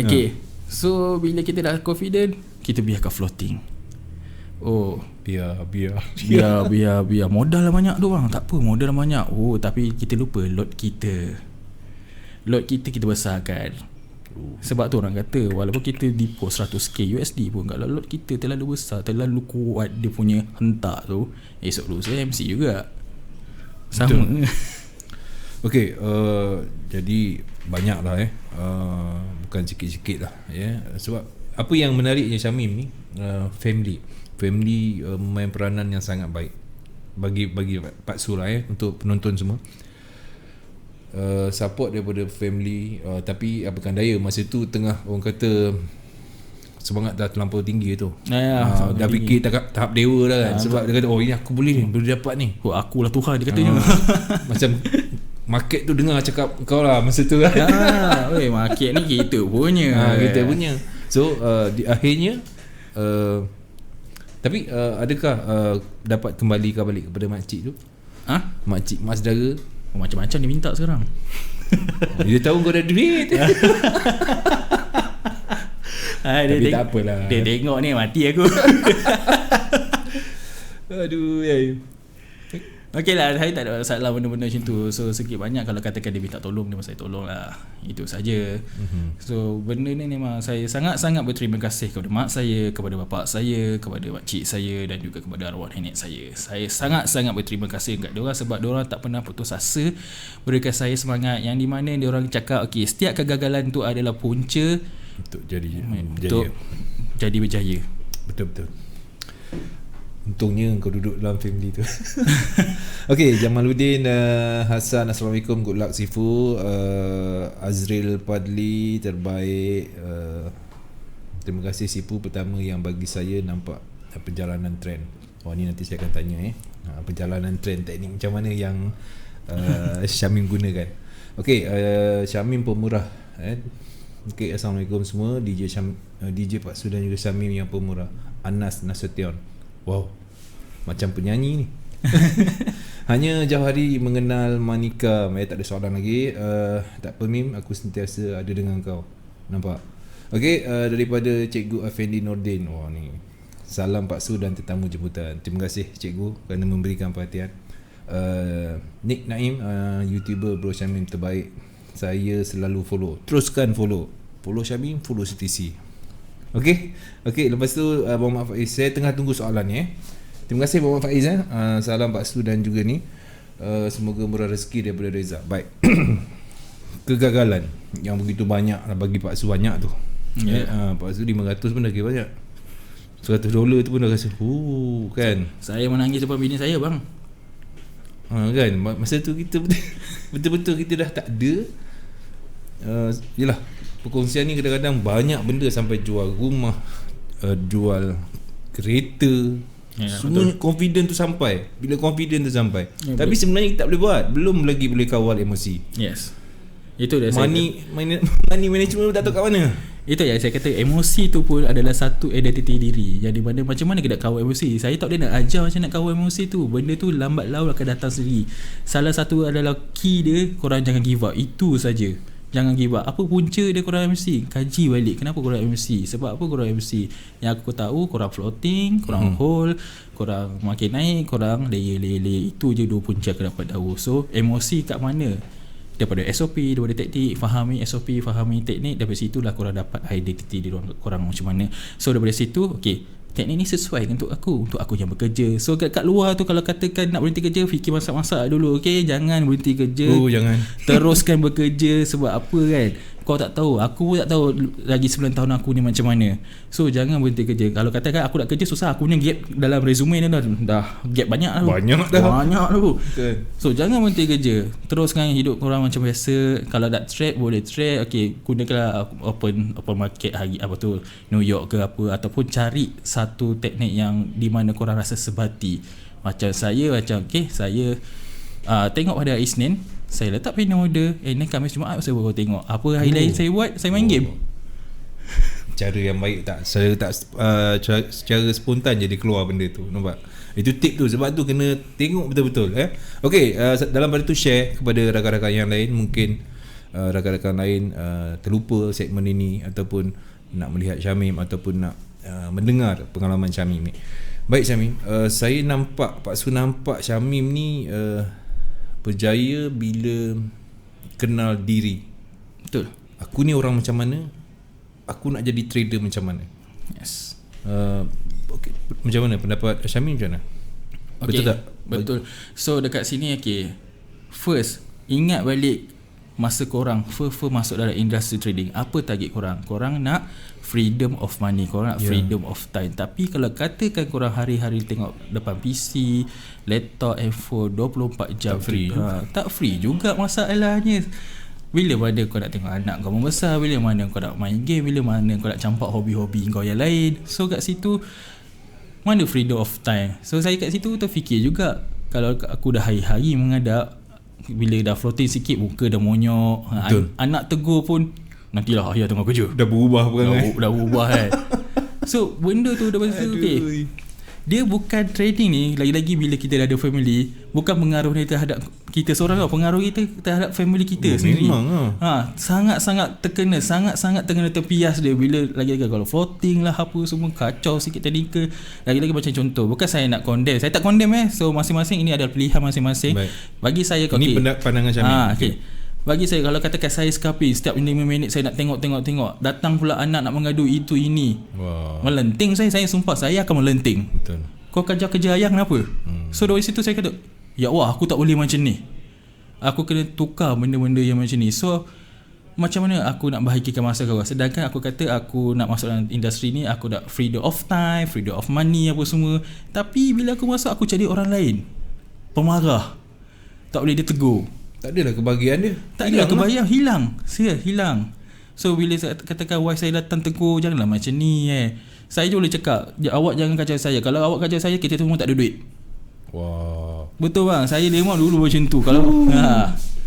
B: Okay, so bila kita dah confident, kita biarkan floating. Biar modal lah banyak tu bang. Tak apa, modal lah banyak. Tapi kita lupa lot kita besarkan. Sebab tu orang kata walaupun kita deposit 100k USD pun, kalau lot kita terlalu besar, terlalu kuat dia punya hentak tu, esok lusa MC juga sama.
A: Okay, jadi banyak lah bukan sikit-sikit lah sebab apa yang menariknya Syamim ni, family memain peranan yang sangat baik bagi Pak Sur lah untuk penonton semua. Support daripada family, tapi apakah daya masa tu tengah orang kata semangat dah terlampau tinggi tu. Dah fikir tahap dewa dah kan. Sebab dia kata ini aku boleh dapat ni.
B: Akulah Tuhan dia katanya.
A: Macam market tu dengar cakap kau lah masa tu kan.
B: Market ni kita punya.
A: Kita punya. So di akhirnya tapi adakah dapat kembali balik kepada makcik tu? Makcik mak saudara?
B: Macam-macam dia minta sekarang.
A: Dia tahu kau ada duit. Tapi tak apalah.
B: Dia tengok ni mati aku.
A: Aduh.
B: Okey lah, saya tak ada masalah benda-benda macam tu. So sikit banyak kalau katakan dia minta tolong, dia saya tolong lah. Itu saja. So benda ni memang saya sangat-sangat berterima kasih kepada mak saya, kepada bapa saya, kepada makcik saya dan juga kepada arwah nenek saya. Saya sangat-sangat berterima kasih kepada diorang sebab diorang tak pernah putus asa berikan saya semangat, yang di mana diorang cakap okey, setiap kegagalan tu adalah punca
A: untuk jadi
B: berjaya.
A: Betul. Untungnya kau duduk dalam family tu. Okay, Jamaluddin Hassan, Assalamualaikum. Good luck Sifu. Azril Padli, terbaik. Terima kasih Sifu, pertama yang bagi saya nampak perjalanan trend. Ni nanti saya akan tanya perjalanan trend teknik macam mana yang Syamim gunakan. Okay, Syamim pemurah. Okay, Assalamualaikum semua. DJ Pak Su dan juga Syamim yang pemurah. Anas Nasution. Wow, macam penyanyi ni. Hanya jauh hari mengenal Manika. Tak ada soalan lagi. Tak apa Mim, aku sentiasa ada dengan kau. Nampak? Okey, daripada Cikgu Afendi Nordin. Wah ni. Salam Pak Su dan tetamu jemputan. Terima kasih Cikgu kerana memberikan perhatian. Nick Naim, YouTuber Bro Syamim terbaik. Saya selalu follow. Teruskan follow. Follow Syamim, follow CTC. Okey, lepas tu Muhammad Faiz, saya tengah tunggu soalan ni. Terima kasih Muhammad Faiz. Salam Pak Su dan juga ni. Semoga murah rezeki daripada Reza. Baik. Kegagalan yang begitu banyak bagi Pak Su banyak tu. Pak Su 500 pun dah kira banyak. $100 tu pun dah rasa kan.
B: Saya menangis depan bini saya bang.
A: Kan masa tu kita betul-betul kita dah tak ada. Yelah, perkongsian ni kadang-kadang banyak benda sampai jual rumah, jual kereta. Semua betul. Confident tu sampai. Bila confident tu sampai, tapi sebenarnya kita tak boleh buat. Belum lagi boleh kawal emosi.
B: Yes. Itu dah
A: money management tak tahu kat mana.
B: Itu yang saya kata, emosi tu pun adalah satu identiti diri. Jadi macam mana kita nak kawal emosi? Saya tak boleh nak ajar macam nak kawal emosi tu. Benda tu lambat laun akan datang sendiri. Salah satu adalah key dia, korang jangan give up. Itu saja. Jangan give up. Apa punca dia korang MC? Kaji balik kenapa korang MC. Sebab apa korang MC. Yang aku tahu korang floating, korang hold, korang makin naik, korang layer. Itu je dua punca aku dapat tahu. So emosi kat mana? Daripada SOP, daripada teknik, fahami SOP, fahami teknik. Daripada situlah korang dapat identiti diri korang macam mana. So daripada situ, okay, teknik ni sesuai untuk aku yang bekerja. So kat luar tu kalau katakan nak berhenti kerja, fikir masak-masak dulu. Okay, jangan berhenti kerja.
A: Jangan.
B: Teruskan bekerja. Sebab apa kan, kau tak tahu, aku pun tak tahu lagi 9 tahun aku ni macam mana. So jangan berhenti kerja. Kalau katakan aku nak kerja susah, aku punya gap dalam resume ni dah gap banyak dah.
A: Banyak dah.
B: Okay. So jangan berhenti kerja. Teruskan hidup korang macam biasa. Kalau nak trade boleh trade. Okay, gunakanlah open market hari apa tu, New York ke apa, ataupun cari satu teknik yang di mana korang rasa sebati. Macam saya, okay, saya tengok pada hari Isnin saya letak pin order. Ni Khamis Jumaat saya baru tengok apa hari lain saya buat. Saya main game.
A: Cara yang baik tak? Saya tak secara spontan jadi keluar benda tu. Nampak? Itu tip tu. Sebab tu kena tengok betul-betul. Okay, dalam pada tu share kepada rakan-rakan yang lain. Mungkin rakan-rakan lain terlupa segmen ini, ataupun nak melihat Syamim, ataupun nak mendengar pengalaman Syamim ni. Baik Syamim, saya nampak Pak Su nampak Syamim ni berjaya bila kenal diri.
B: Betul.
A: Aku ni orang macam mana? Aku nak jadi trader macam mana?
B: Yes.
A: Okay. Macam mana pendapat Syamim macam mana?
B: Okay.
A: Betul tak?
B: Betul. So dekat sini, okay, first ingat balik masa korang first masuk dalam industri trading. Apa target korang? Korang nak freedom of money, korang nak freedom of time. Tapi kalau katakan korang hari-hari tengok depan PC, laptop, handphone 24 jam,
A: tak free,
B: tak free juga masalahnya. Bila mana kau nak tengok anak kau membesar, bila mana kau nak main game, bila mana kau nak campak hobi-hobi kau yang lain. So kat situ mana freedom of time. So saya kat situ terfikir juga, kalau aku dah hari-hari mengadap, bila dah floating sikit muka dah monyok, anak tegur pun nantilah ayah tengah kerja.
A: Dah berubah perangai.
B: Dah berubah kan. So benda tu dah pasal okay. Dia bukan trading ni, lagi-lagi bila kita dah ada family, bukan pengaruh dia terhadap kita seorang tau, pengaruh kita terhadap family kita sendiri. Sangat-sangat terkena, sangat-sangat terkena terpias dia bila lagi-lagi kalau floating lah apa semua kacau sikit teknikal. Lagi-lagi macam contoh, bukan saya nak condemn, saya tak condemn so masing-masing ini adalah pilihan masing-masing. Baik. Bagi saya
A: ini pandangan Syamim.
B: Okay. Bagi saya, kalau katakan saya scalping, setiap 5 minit saya nak tengok, datang pula anak nak mengadu itu ini. Melenting saya sumpah saya akan melenting.
A: Betul.
B: Kau kerja ayah kenapa? So dari situ saya kata, ya Allah, aku tak boleh macam ni. Aku kena tukar benda-benda yang macam ni. So macam mana aku nak bahagikan masa kau? Sedangkan aku kata aku nak masuk dalam industri ni, aku nak freedom of time, freedom of money apa semua. Tapi bila aku masuk, aku jadi orang lain, pemarah, tak boleh dia tegur.
A: Tak adalah kebahagiaan dia.
B: Tak adalah kebahagiaan, hilang. So bila saya katakan wife saya datang tegur, janganlah macam ni saya je boleh cakap, awak jangan kacau saya. Kalau awak kacau saya, kita semua tak ada duit.
A: Wah.
B: Betul bang, saya memang dulu macam tu. Kalau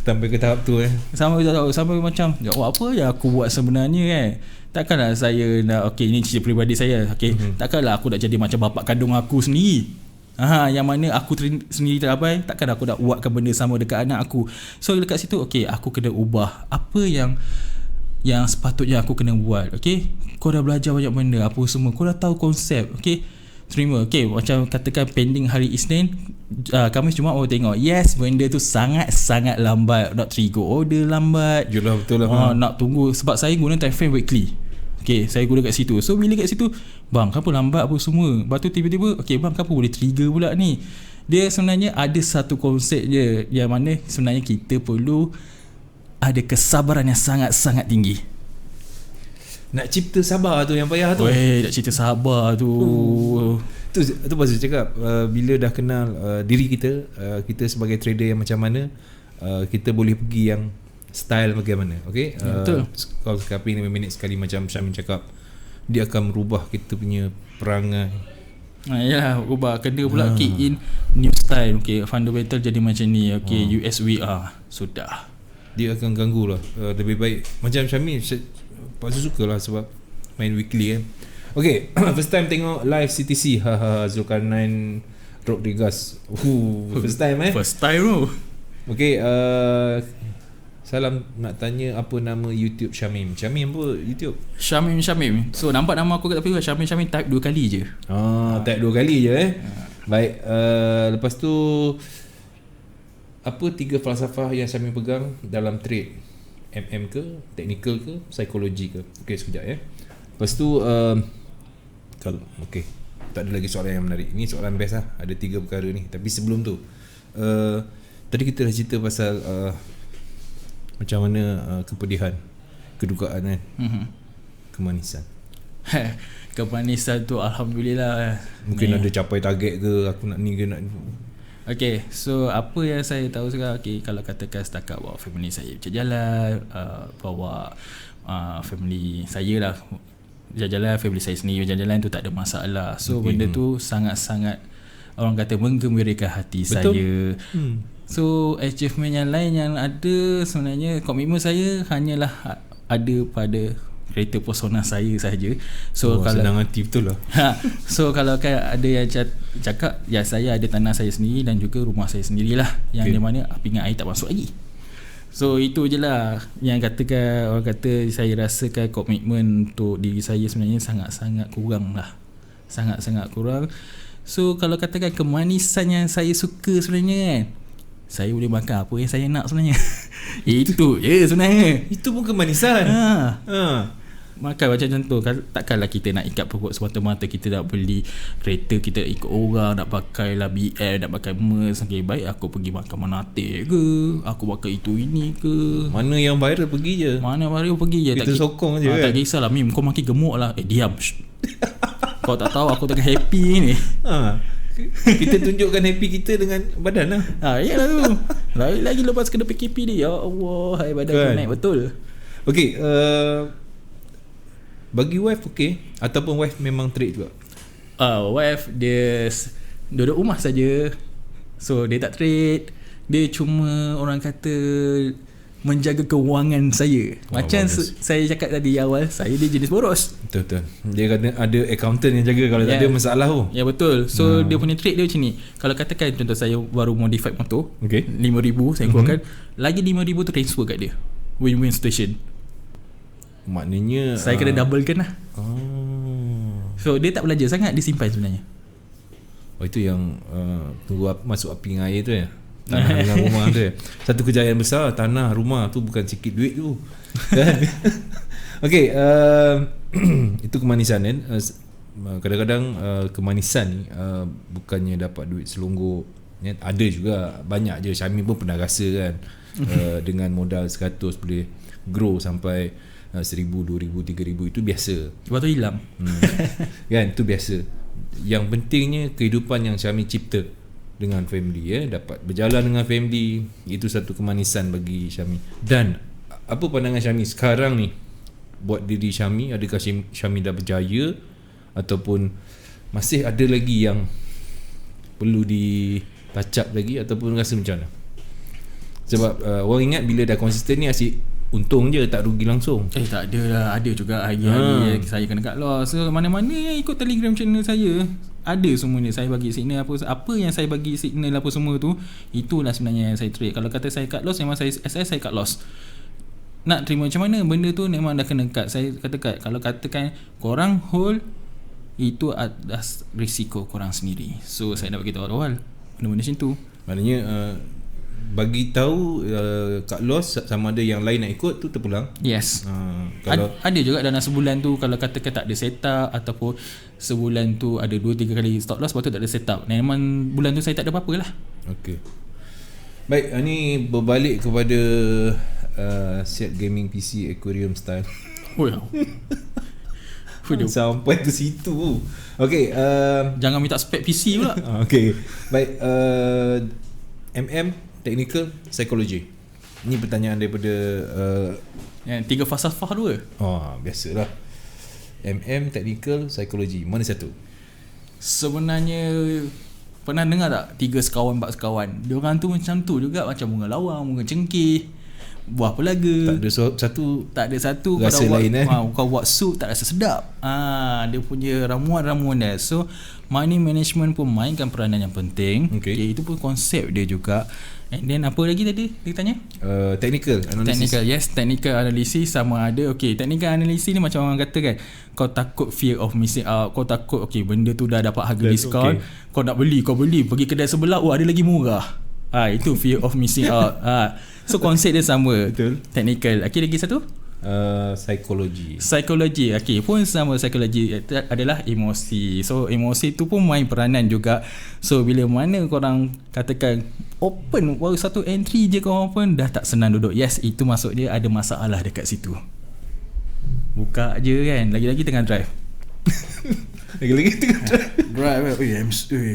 A: sampai ke tahap tu
B: sampai macam awak apa yang aku buat sebenarnya takkanlah saya nak, okay, ini cerita peribadi saya, okay, takkanlah aku nak jadi macam bapak kandung aku sendiri. Yang mana aku sendiri terabai, takkan aku nak buatkan benda sama dekat anak aku. So dekat situ aku kena ubah apa yang sepatutnya aku kena buat. Kau dah belajar banyak benda apa semua, kau dah tahu konsep. Terima. Macam katakan pending hari Isnin, Khamis Jumaat orang tengok, yes, benda tu sangat lambat. Nak trigger order lambat.
A: Yalah, betul lah.
B: Nak tunggu, sebab saya guna time frame weekly. Saya guna kat situ. So bila kat situ, bang kenapa lambat apa semua. Lepas tu tiba-tiba bang kenapa boleh trigger pula ni. Dia sebenarnya ada satu konsep je, yang mana sebenarnya kita perlu ada kesabaran yang sangat-sangat tinggi.
A: Nak cipta sabar tu yang payah tu.
B: Nak cipta sabar tu.
A: Tu pasal cakap, bila dah kenal diri kita, kita sebagai trader yang macam mana, kita boleh pergi yang style bagaimana.
B: Betul.
A: Kalau sekali 5 minit sekali, macam Syamin cakap, dia akan merubah kita punya perangai.
B: Ya, ubah. Kena pula kick in new style. Fundamental jadi macam ni. USVR. Sudah.
A: Dia akan ganggu lah. Lebih baik macam Syamin, pasal suka lah sebab main weekly kan. First time tengok live CTC. Zulkarnain Rodriguez. First time
B: First time tu.
A: Salam, nak tanya apa nama YouTube Syamim. Syamim apa YouTube?
B: Syamim. So nampak nama aku kat tepi, Syamim type 2 kali je.
A: Type 2 kali je Baik, lepas tu apa 3 falsafah yang Syamim pegang dalam trade? MM ke, technical ke, psikologi ke? Sekejap Lepas tu kalau tak ada lagi soalan yang menarik. Ini soalan best lah. Ada 3 perkara ni. Tapi sebelum tu, tadi kita dah cerita pasal macam mana kepedihan, kedukaan kan, kemanisan.
B: Kemanisan tu alhamdulillah.
A: Mungkin ada capai target ke, aku nak ni ke nak ni.
B: So apa yang saya tahu sekarang, kalau katakan setakat bawa family saya berjalan, bawa family saya lah jalan-jalan, family saya sendiri berjalan tu tak ada masalah. So benda tu sangat-sangat, orang kata, menggembirakan hati. Betul. Saya. So achievement yang lain yang ada, sebenarnya komitmen saya hanyalah ada pada kereta persona saya sahaja. So kalau
A: senang hati betul lah.
B: So kalau kan ada yang cakap, ya saya ada tanah saya sendiri dan juga rumah saya sendirilah, yang di mana api dengan air tak masuk lagi. So itu je lah yang katakan, orang kata saya rasakan komitmen untuk diri saya sebenarnya sangat-sangat kurang lah. Sangat-sangat kurang. So kalau katakan kemanisan yang saya suka sebenarnya kan, saya boleh makan apa yang saya nak sebenarnya. Itu je sebenarnya.
A: Itu pun kemanisan.
B: Makan macam contoh, takkanlah kita nak ikat perut semata-mata kita nak beli kereta, kita ikut orang, nak pakai lah BM, nak pakai Merc. Baik aku pergi makan Manate ke, aku makan itu ini ke.
A: Mana yang viral pergi je.
B: Kita
A: sokong je kan.
B: Tak kisahlah, Mim kau makin gemuk lah. Diam. Kau tak tahu aku tengah happy ni.
A: Kita tunjukkan happy kita dengan badan lah.
B: Yalah tu. Lagi lepas kena PKP ni, ya Allah, hai badan kan naik betul.
A: Bagi wife ataupun wife memang trade juga?
B: Wife dia duduk rumah saja. So dia tak trade. Dia cuma, orang kata, menjaga kewangan saya. Macam saya cakap tadi awal, dia jenis boros.
A: Betul. Dia kena ada accountant yang jaga kalau tak ada masalah tu.
B: Ya betul. So dia punya trade dia macam ni. Kalau katakan contoh saya baru modified motor, 5,000 saya keluarkan, lagi 5,000 tu transfer kat dia. Win-win situation.
A: Maknanya
B: saya kena doublekan lah. So dia tak belajar sangat, dia simpan sebenarnya.
A: Itu yang tunggu masuk api dengan air tu ya. Tanah dengan rumah tu. Satu kejayaan besar. Tanah, rumah tu bukan sikit duit tu kan? Itu kemanisan kan. Kadang-kadang kemanisan ni bukannya dapat duit selonggok ya. Ada juga, banyak je. Syamim pun pernah rasa kan. Dengan modal 100 boleh grow sampai 1,000, 2,000, 3,000. Itu biasa.
B: Lepas tu hilang.
A: Kan, itu biasa. Yang pentingnya kehidupan yang Syamim cipta dengan family dapat berjalan dengan family, itu satu kemanisan bagi Syamim. Dan apa pandangan Syamim sekarang ni buat diri Syamim? Adakah Syamim dah berjaya ataupun masih ada lagi yang perlu di touch up lagi, ataupun rasa macam mana? Sebab orang ingat bila dah konsisten ni asyik untung je, tak rugi langsung.
B: Tak ada lah. Ada juga hari-hari saya kena cut loss. So mana-mana yang ikut Telegram channel saya, ada semuanya. Saya bagi signal apa yang saya bagi signal apa semua tu, itulah sebenarnya yang saya trade. Kalau kata saya cut loss, memang saya SS saya cut loss. Nak terima macam mana, benda tu memang dah kena cut. Saya kata cut. Kalau katakan korang hold, itu adalah risiko korang sendiri. So saya dah bagi tahu awal benda-benda macam tu.
A: Maknanya bagi tahu cut loss sama ada yang lain nak ikut tu terpulang.
B: Yes.
A: Kalau
B: ada juga dalam sebulan tu, kalau katakan tak ada setup ataupun sebulan tu ada 2-3 kali stop loss, lepas tu tak ada setup, memang bulan tu saya tak ada apa-apa lah.
A: okey. Baik, ni berbalik kepada set gaming PC aquarium style.
B: Oh ya.
A: Sampai ke situ. Okey,
B: Jangan minta spek PC pula.
A: okey. Baik, technical psychology. Ni pertanyaan daripada
B: Yang 3 falsafah 2.
A: biasalah. technical psychology. Mana satu?
B: Sebenarnya pernah dengar tak 3 sekawan 4 sekawan? Diorang tu macam tu juga, macam bunga lawang, bunga cengkeh, buah pelaga. Tak ada satu
A: rasa
B: kau
A: lain
B: kau buat sup tak rasa sedap. Dia punya ramuan-ramuan dia. So money management pun mainkan peranan yang penting.
A: Okay.
B: Itu pun konsep dia juga. And then apa lagi tadi dia tanya?
A: Technical analysis.
B: Technical, yes, technical analysis sama ada. Okay, technical analysis ni macam orang kata kan, kau takut fear of missing out, kau takut benda tu dah dapat harga diskaun, kau nak beli, kau beli, pergi kedai sebelah, ada lagi murah. Itu fear of missing out. So konsep dia sama.
A: Betul.
B: Technical. Lagi satu?
A: Psikologi.
B: Okay, pun sama. Psikologi adalah emosi. So emosi tu pun main peranan juga. So bila mana korang katakan open, baru satu entry je korang open, dah tak senang duduk. Yes, itu maksud dia ada masalah dekat situ. Buka je kan, lagi-lagi tengah drive.
A: Lagi-lagi tengah
B: Drive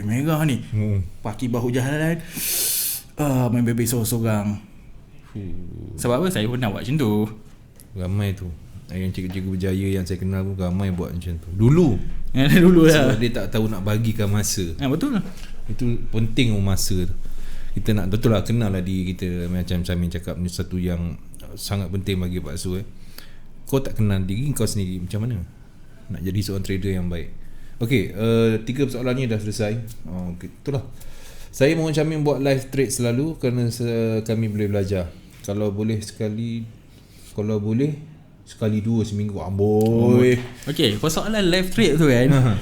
B: merah ni, Paki bahu jalan, main bebek sorang-sorang. Sebab apa saya pun nak buat macam tu.
A: Ramai tu yang cikgu-cikgu berjaya yang saya kenal pun ramai buat macam tu dulu
B: lah.
A: Sebab dia tak tahu nak bagikan masa.
B: Betul.
A: Itu penting masa tu. Kita nak betul lah kenal lah diri kita. Macam Samin cakap ni satu yang sangat penting bagi Pak Su. Kau tak kenal diri kau sendiri, macam mana nak jadi seorang trader yang baik? Okey, 3 persoalan ni dah selesai. Okay, itulah. Saya mohon Syamim buat live trade selalu kerana kami boleh belajar. Kalau boleh sekali 2 seminggu. Amboi.
B: Okay, persoalan live trade tu kan,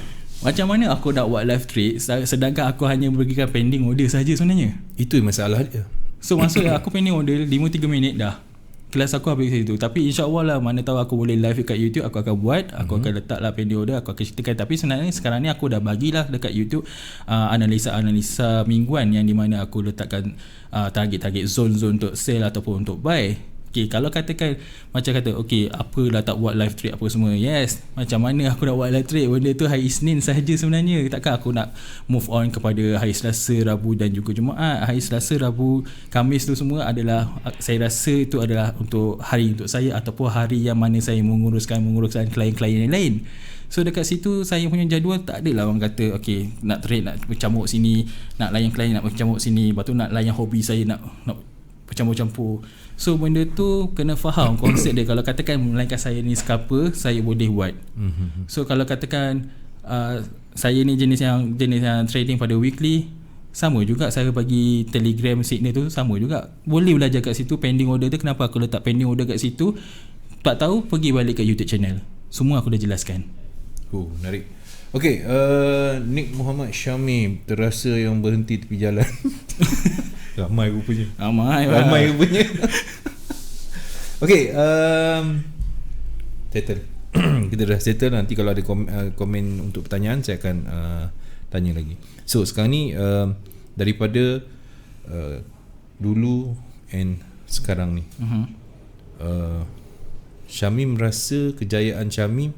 B: macam mana aku nak buat live trade sedangkan aku hanya berikan pending order saja sebenarnya.
A: Itu masalah dia.
B: So maksudnya aku pending order 5-3 minit dah, kelas aku habis situ. Tapi insyaAllah lah, mana tahu aku boleh live dekat YouTube, aku akan buat, aku akan letaklah pending order, aku akan ceritakan. Tapi sebenarnya sekarang ni aku dah bagilah dekat YouTube analisa mingguan yang di mana aku letakkan target-target zone-zone untuk sell ataupun untuk buy. Okay, kalau katakan macam kata apalah tak buat live trade apa semua. Yes, macam mana aku nak buat live trade? Benda tu hari Isnin sahaja sebenarnya. Takkan aku nak move on kepada hari Selasa, Rabu dan juga Jumaat. Hari Selasa, Rabu, Khamis tu semua adalah, saya rasa itu adalah untuk hari untuk saya ataupun hari yang mana saya menguruskan klien-klien yang lain. So dekat situ saya punya jadual tak adalah orang kata nak trade, nak bercamuk sini, nak layan klien, nak bercamuk sini, lepas tu nak layan hobi saya, nak bercampur-campur. So benda tu kena faham konsep dia. Kalau katakan melainkan saya ni scalper, saya boleh buat. So kalau katakan saya ni jenis yang trading pada weekly, sama juga saya bagi Telegram signal tu, sama juga boleh belajar kat situ. Pending order tu, kenapa aku letak pending order kat situ, tak tahu, pergi balik ke YouTube channel, semua aku dah jelaskan.
A: Menarik. Okey, Nick Muhammad Syamim terasa yang berhenti tepi jalan. Ramai rupanya. Ramai rupanya. Okey, settle. Kita dah settle. Nanti kalau ada komen untuk pertanyaan, saya akan tanya lagi. So sekarang ni daripada dulu and sekarang ni, Syamim rasa kejayaan Syamim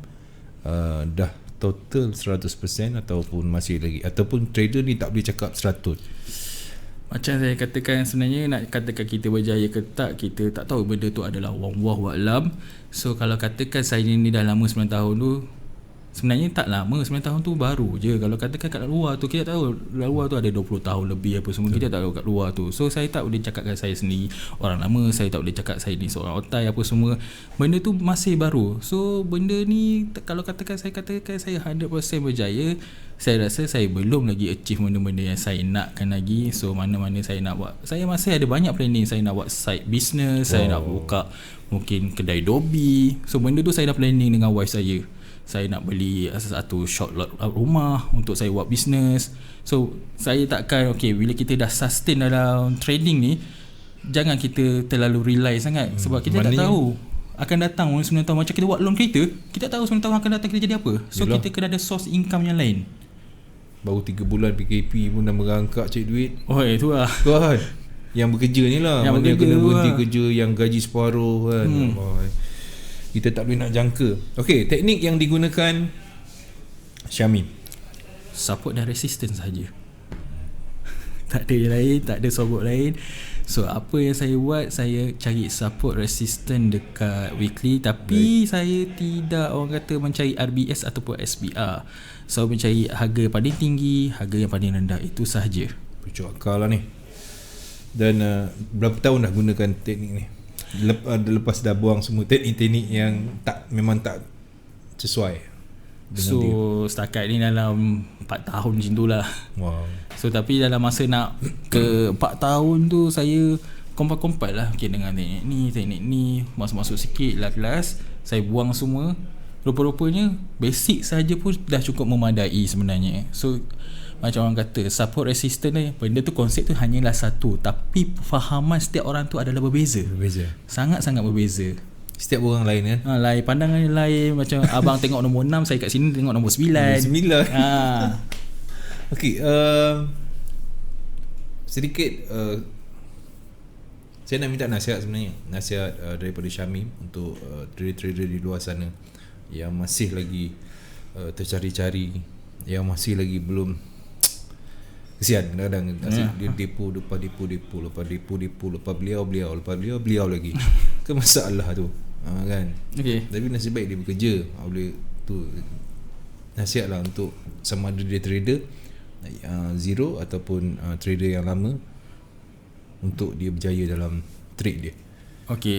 A: dah total 100% ataupun masih lagi, ataupun trader ni tak boleh cakap 100?
B: Macam saya katakan, sebenarnya nak katakan kita berjaya ke tak, kita tak tahu. Benda tu adalah wallahu a'lam. So kalau katakan saya ni dah lama 9 tahun tu, Sebenarnya tak lama, 9 tahun tu baru je. Kalau katakan kat luar tu, kita tahu luar tu ada 20 tahun lebih apa semua. Kita tak tahu kat luar tu. So saya tak boleh cakapkan saya sendiri orang lama, saya tak boleh cakap saya ni seorang otai apa semua. Benda tu masih baru. So benda ni kalau katakan saya 100% berjaya, saya rasa saya belum lagi achieve benda-benda yang saya nakkan lagi. So mana-mana saya nak buat, saya masih ada banyak planning. Saya nak buat side business, saya nak buka mungkin kedai dobi. So benda tu saya dah planning dengan wife saya. Saya nak beli satu short lot rumah untuk saya buat bisnes. So saya takkan, bila kita dah sustain dalam trading ni, jangan kita terlalu rely sangat. Sebab kita tak tahu akan datang 9 tahun. Macam kita buat loan kereta, kita tak tahu 9 tahun akan datang kita jadi apa. So Yalah. Kita kena ada source income yang lain.
A: Baru 3 bulan PKP pun dah merangkak cari duit.
B: Itu lah
A: kan. Yang bekerja ni lah, yang mana kena berhenti kerja, yang gaji separuh kan. Kita tak boleh nak jangka. Okey, teknik yang digunakan Syamim,
B: support dan resistance saja. Tak ada yang lain, tak ada sogok lain. So apa yang saya buat, saya cari support resistance dekat weekly. Tapi saya tidak, orang kata, mencari RBS ataupun SBR. So mencari harga paling tinggi, harga yang paling rendah, itu sahaja.
A: Pucuk akal lah ni. Dan berapa tahun dah gunakan teknik ni? Lepas dah buang semua teknik-teknik yang memang tak sesuai dengan
B: so dia. Setakat ni dalam 4 tahun macam tu lah.
A: Wow.
B: So tapi dalam masa nak ke 4 tahun tu, saya kompat lah dengan teknik ni masuk-masuk sikit, last saya buang semua. Rupa-rupanya basic saja pun dah cukup memadai sebenarnya. So macam orang kata, support resistance ni, benda tu, konsep tu hanyalah satu, tapi fahaman setiap orang tu adalah berbeza. Sangat-sangat berbeza.
A: Setiap orang lain kan.
B: Lain, pandangan lain. Macam abang tengok nombor 6, saya kat sini tengok nombor 9.
A: Okey, sedikit saya nak minta nasihat sebenarnya. Nasihat daripada Syamim untuk trader-trader di luar sana yang masih lagi tercari-cari, yang masih lagi belum. Kesian kadang-kadang dia depo, lepas depo, lepas beliau lagi. Ke masalah tu. Kan. Tapi nasib baik dia bekerja. Boleh tu nasihatlah untuk sama ada dia trader zero ataupun trader yang lama, untuk dia berjaya dalam trade dia.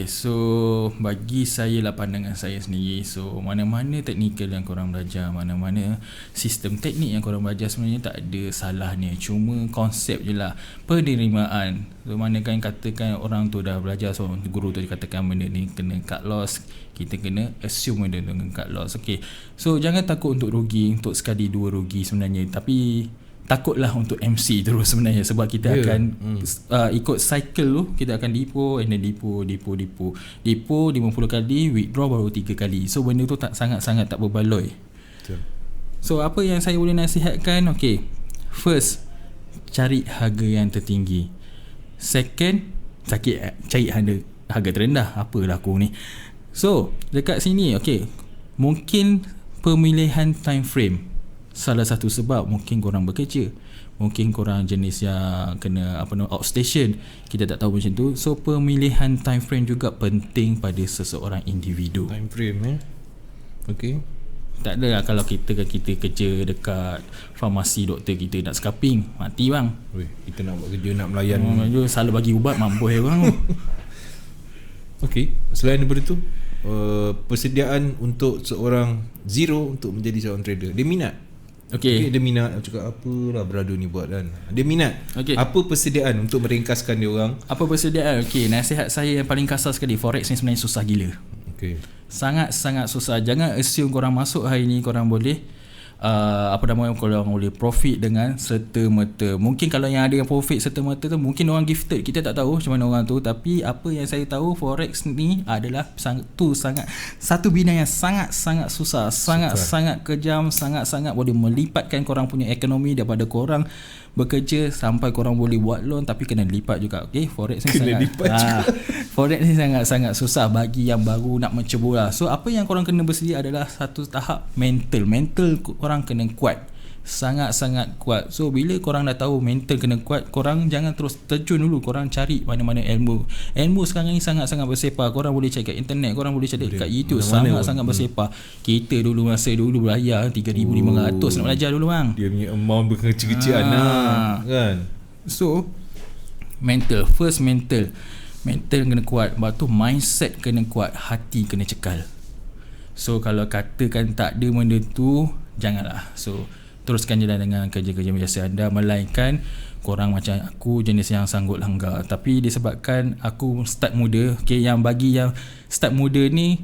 B: So bagi saya lah, pandangan saya sendiri. So mana-mana teknikal yang korang belajar, mana-mana sistem teknik yang korang belajar, sebenarnya tak ada salahnya. Cuma konsep je lah, penerimaan. So manakan katakan orang tu dah belajar, so guru tu katakan benda ni kena cut loss, kita kena assume benda tu kena cut loss. So jangan takut untuk rugi, untuk sekali dua rugi sebenarnya. Tapi takutlah untuk MC terus sebenarnya, sebab kita akan ikut cycle tu. Kita akan depo 50 kali, withdraw baru 3 kali. So benda tu sangat-sangat tak berbaloi. So apa yang saya boleh nasihatkan, first, cari harga yang tertinggi. Second, cari harga terendah. Apalah aku ni. So dekat sini, mungkin pemilihan time frame salah satu sebab. Mungkin korang bekerja, mungkin korang jenis yang kena outstation, kita tak tahu macam tu. So pemilihan time frame juga penting pada seseorang individu.
A: Time frame
B: tak adalah kalau kita kerja dekat farmasi, doktor, kita nak scalping, mati bang.
A: Kita nak buat kerja, nak melayan,
B: selalu bagi ubat, mampus bang.
A: Selain daripada tu, persediaan untuk seorang zero untuk menjadi seorang trader, dia minat. Dia minat, cakap apalah brother ni buat kan. Dia minat. Apa persediaan untuk meringkaskan dia orang? Apa
B: persediaan? Nasihat saya yang paling kasar sekali, forex ni sebenarnya susah gila. Sangat-sangat susah. Jangan assume korang masuk hari ni korang boleh korang boleh profit dengan serta-merta. Mungkin kalau yang ada yang profit serta-merta tu, mungkin orang gifted, kita tak tahu macam mana orang tu. Tapi apa yang saya tahu, forex ni adalah satu bidang yang sangat-sangat susah, sangat-sangat kejam, sangat-sangat boleh melipatkan korang punya ekonomi daripada korang bekerja sampai korang boleh buat loan, tapi kena lipat juga. Forex ni forex ni sangat-sangat susah bagi yang baru nak mencebur lah. So apa yang korang kena bersedia adalah satu tahap mental korang kena kuat. sangat-sangat kuat. So bila korang dah tahu mental kena kuat, korang jangan terus terjun dulu, korang cari mana-mana ilmu sekarang ni sangat-sangat bersepah. Korang boleh cari kat internet, korang boleh cari kat YouTube, sangat-sangat bersepah. Kita dulu masa dulu bayar 3,500 nak belajar dulu bang.
A: Dia punya amount berkecil-kecilan kan.
B: So mental kena kuat. Lepas tu mindset kena kuat, hati kena cekal. So kalau katakan tak ada benda tu, janganlah. So teruskan jalan dengan kerja-kerja biasa anda, melainkan korang macam aku jenis yang sanggup langgar. Tapi disebabkan aku start muda, okay, yang bagi yang start muda ni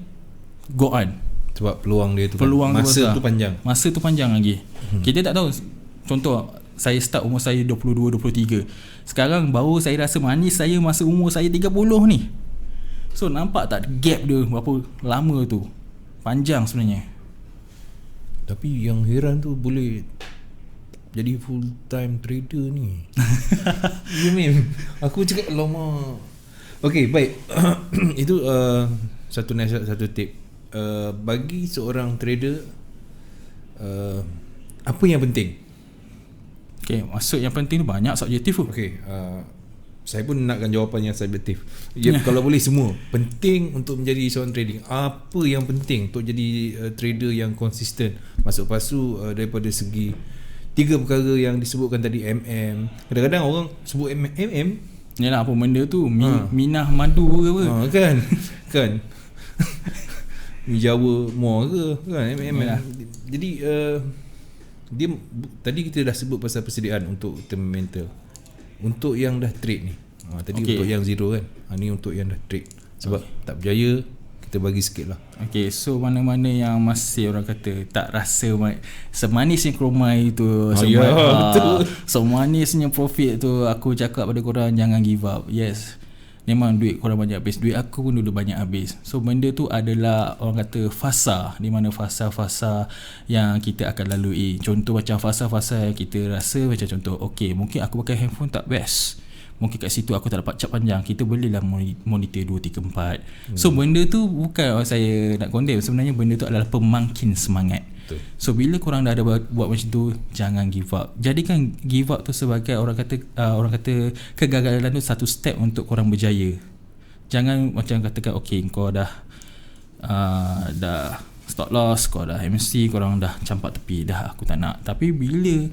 B: go on,
A: sebab peluang dia tu
B: masa
A: tu panjang.
B: Masa tu panjang lagi. Kita tak tahu. Contoh saya start umur saya 22, 23. Sekarang baru saya rasa manis saya masa umur saya 30 ni. So nampak tak gap dia berapa lama tu? Panjang sebenarnya.
A: Tapi yang heran tu boleh jadi full time trader ni. You mean aku cakap lama. Okay, baik. Itu satu nasihat, satu tip. Bagi seorang trader, apa yang penting?
B: Okay, maksud yang penting tu banyak subjektif tu.
A: Okay, saya pun nakkan jawapan yang subjektif. Kalau boleh semua. Penting untuk menjadi seorang trading. Apa yang penting untuk jadi trader yang konsisten? Masuk pasu daripada segi 3 perkara yang disebutkan tadi, Kadang-kadang orang sebut
B: Yalah, apa benda tu? Minah madu ke apa?
A: Kan. Jawa Moa ke kan, Jadi dia tadi kita dah sebut pasal persediaan untuk term mental. Untuk yang dah trade ni, tadi untuk yang zero kan, ni untuk yang dah trade. Sebab tak berjaya, kita bagi sikit lah.
B: Okay, so mana-mana yang masih orang kata tak rasa semanisnya kromai tu, semanisnya profit tu, aku cakap pada korang jangan give up. Yes, memang duit korang banyak habis, duit aku pun dulu banyak habis. So benda tu adalah orang kata fasa, di mana fasa-fasa yang kita akan lalui. Contoh macam fasa-fasa yang kita rasa macam contoh, okay, mungkin aku pakai handphone tak best, mungkin kat situ aku tak dapat cap panjang, kita belilah monitor 2, 3, 4. So benda tu bukan saya nak condemn, sebenarnya benda tu adalah pemangkin semangat. So bila korang dah ada buat macam tu, jangan give up. Jadikan give up tu sebagai orang kata kegagalan tu satu step untuk korang berjaya. Jangan macam katakan okay, kau dah stop loss, kau dah MC, korang dah campak tepi, dah aku tak nak. Tapi bila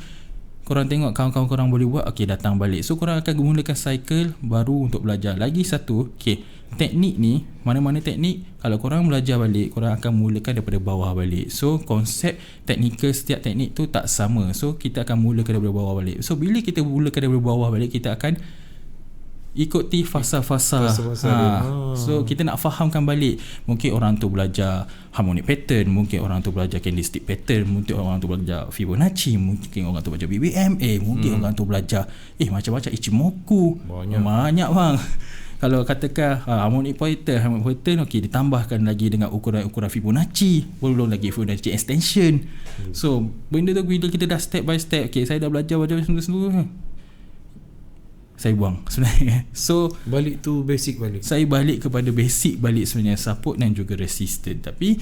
B: korang tengok kawan-kawan korang boleh buat, okay, datang balik. So korang akan mulakan cycle baru untuk belajar. Lagi satu, okay, teknik ni, mana-mana teknik, kalau korang belajar balik, korang akan mulakan daripada bawah balik. So konsep teknikal setiap teknik tu tak sama. So kita akan mulakan daripada bawah balik. So bila kita mulakan daripada bawah balik, kita akan ikuti fasa-fasa. So kita nak fahamkan balik. Mungkin orang tu belajar harmonic pattern, mungkin orang tu belajar candlestick pattern, mungkin orang tu belajar Fibonacci, mungkin orang tu belajar BBMA, mungkin orang tu belajar macam-macam Ichimoku. Banyak bang. Kalau katakan harmonic pattern, okey, ditambahkan lagi dengan ukuran Fibonacci, belum lagi Fibonacci extension. So benda tu bila kita dah step by step, okey, saya dah belajar semua, saya buang sebenarnya. So
A: balik tu basic balik.
B: Saya balik kepada basic balik sebenarnya, support dan juga resistance. Tapi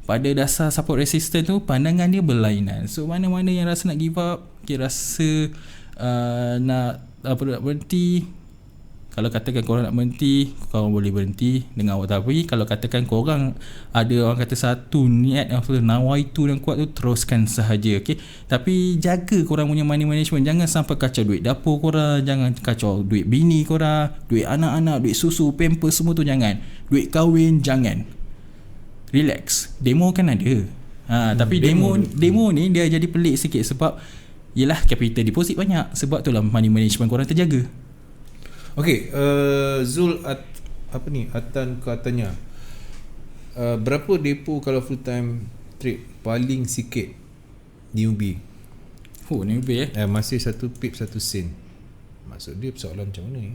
B: pada dasar support resistance tu pandangan dia berlainan. So mana-mana yang rasa nak give up, rasa nak berhenti, kalau katakan korang nak berhenti, korang boleh berhenti dengan awak. Tapi kalau katakan korang ada orang kata satu niat yang nawaitu yang kuat tu, teruskan sahaja, okay? Tapi jaga korang punya money management. Jangan sampai kacau duit dapur korang, jangan kacau duit bini korang, duit anak-anak, duit susu, pampers, semua tu jangan. Duit kahwin jangan. Relax. Demo kan ada. Tapi demo ni dia jadi pelik sikit sebab yelah capital deposit banyak. Sebab tu lah money management korang terjaga.
A: Okay, Zul Atan katanya, berapa depo kalau full time trade paling sikit newbie?
B: Newbie
A: masih 1 pip 1 sen. Maksud dia persoalan macam mana ni?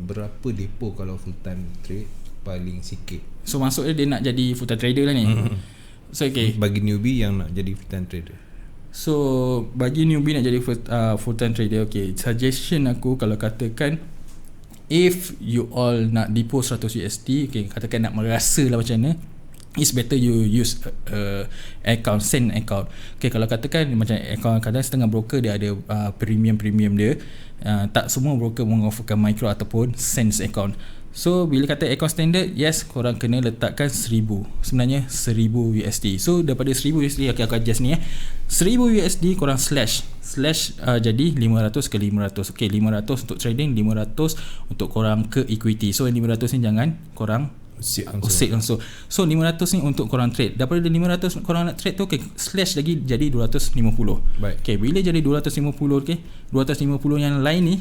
A: Berapa depo kalau full time trade paling sikit?
B: So maksudnya dia nak jadi full time trader lah ni. So okay,
A: bagi newbie yang nak jadi full time trader.
B: So bagi newbie nak jadi full time trader, okay, suggestion aku kalau katakan if you all nak deposit 100 USD, okay, katakan nak merasa lah macam mana, it's better you use account, send account. Okay, kalau katakan macam account, kadang setengah broker dia ada premium dia, tak semua broker mengofferkan micro ataupun send account. So bila kata account standard, yes, korang kena letakkan 1000, sebenarnya 1000 USD. So daripada 1000 USD, okay, aku adjust ni 1000 USD korang slash jadi 500 ke 500. Okay, 500 untuk trading, 500 untuk korang ke equity. So 500 ni jangan korang usik langsung. So 500 ni untuk korang trade. Daripada 500 korang nak trade tu, okay, slash lagi jadi 250.
A: Baik.
B: Okay, bila jadi 250, okay, 250 yang lain ni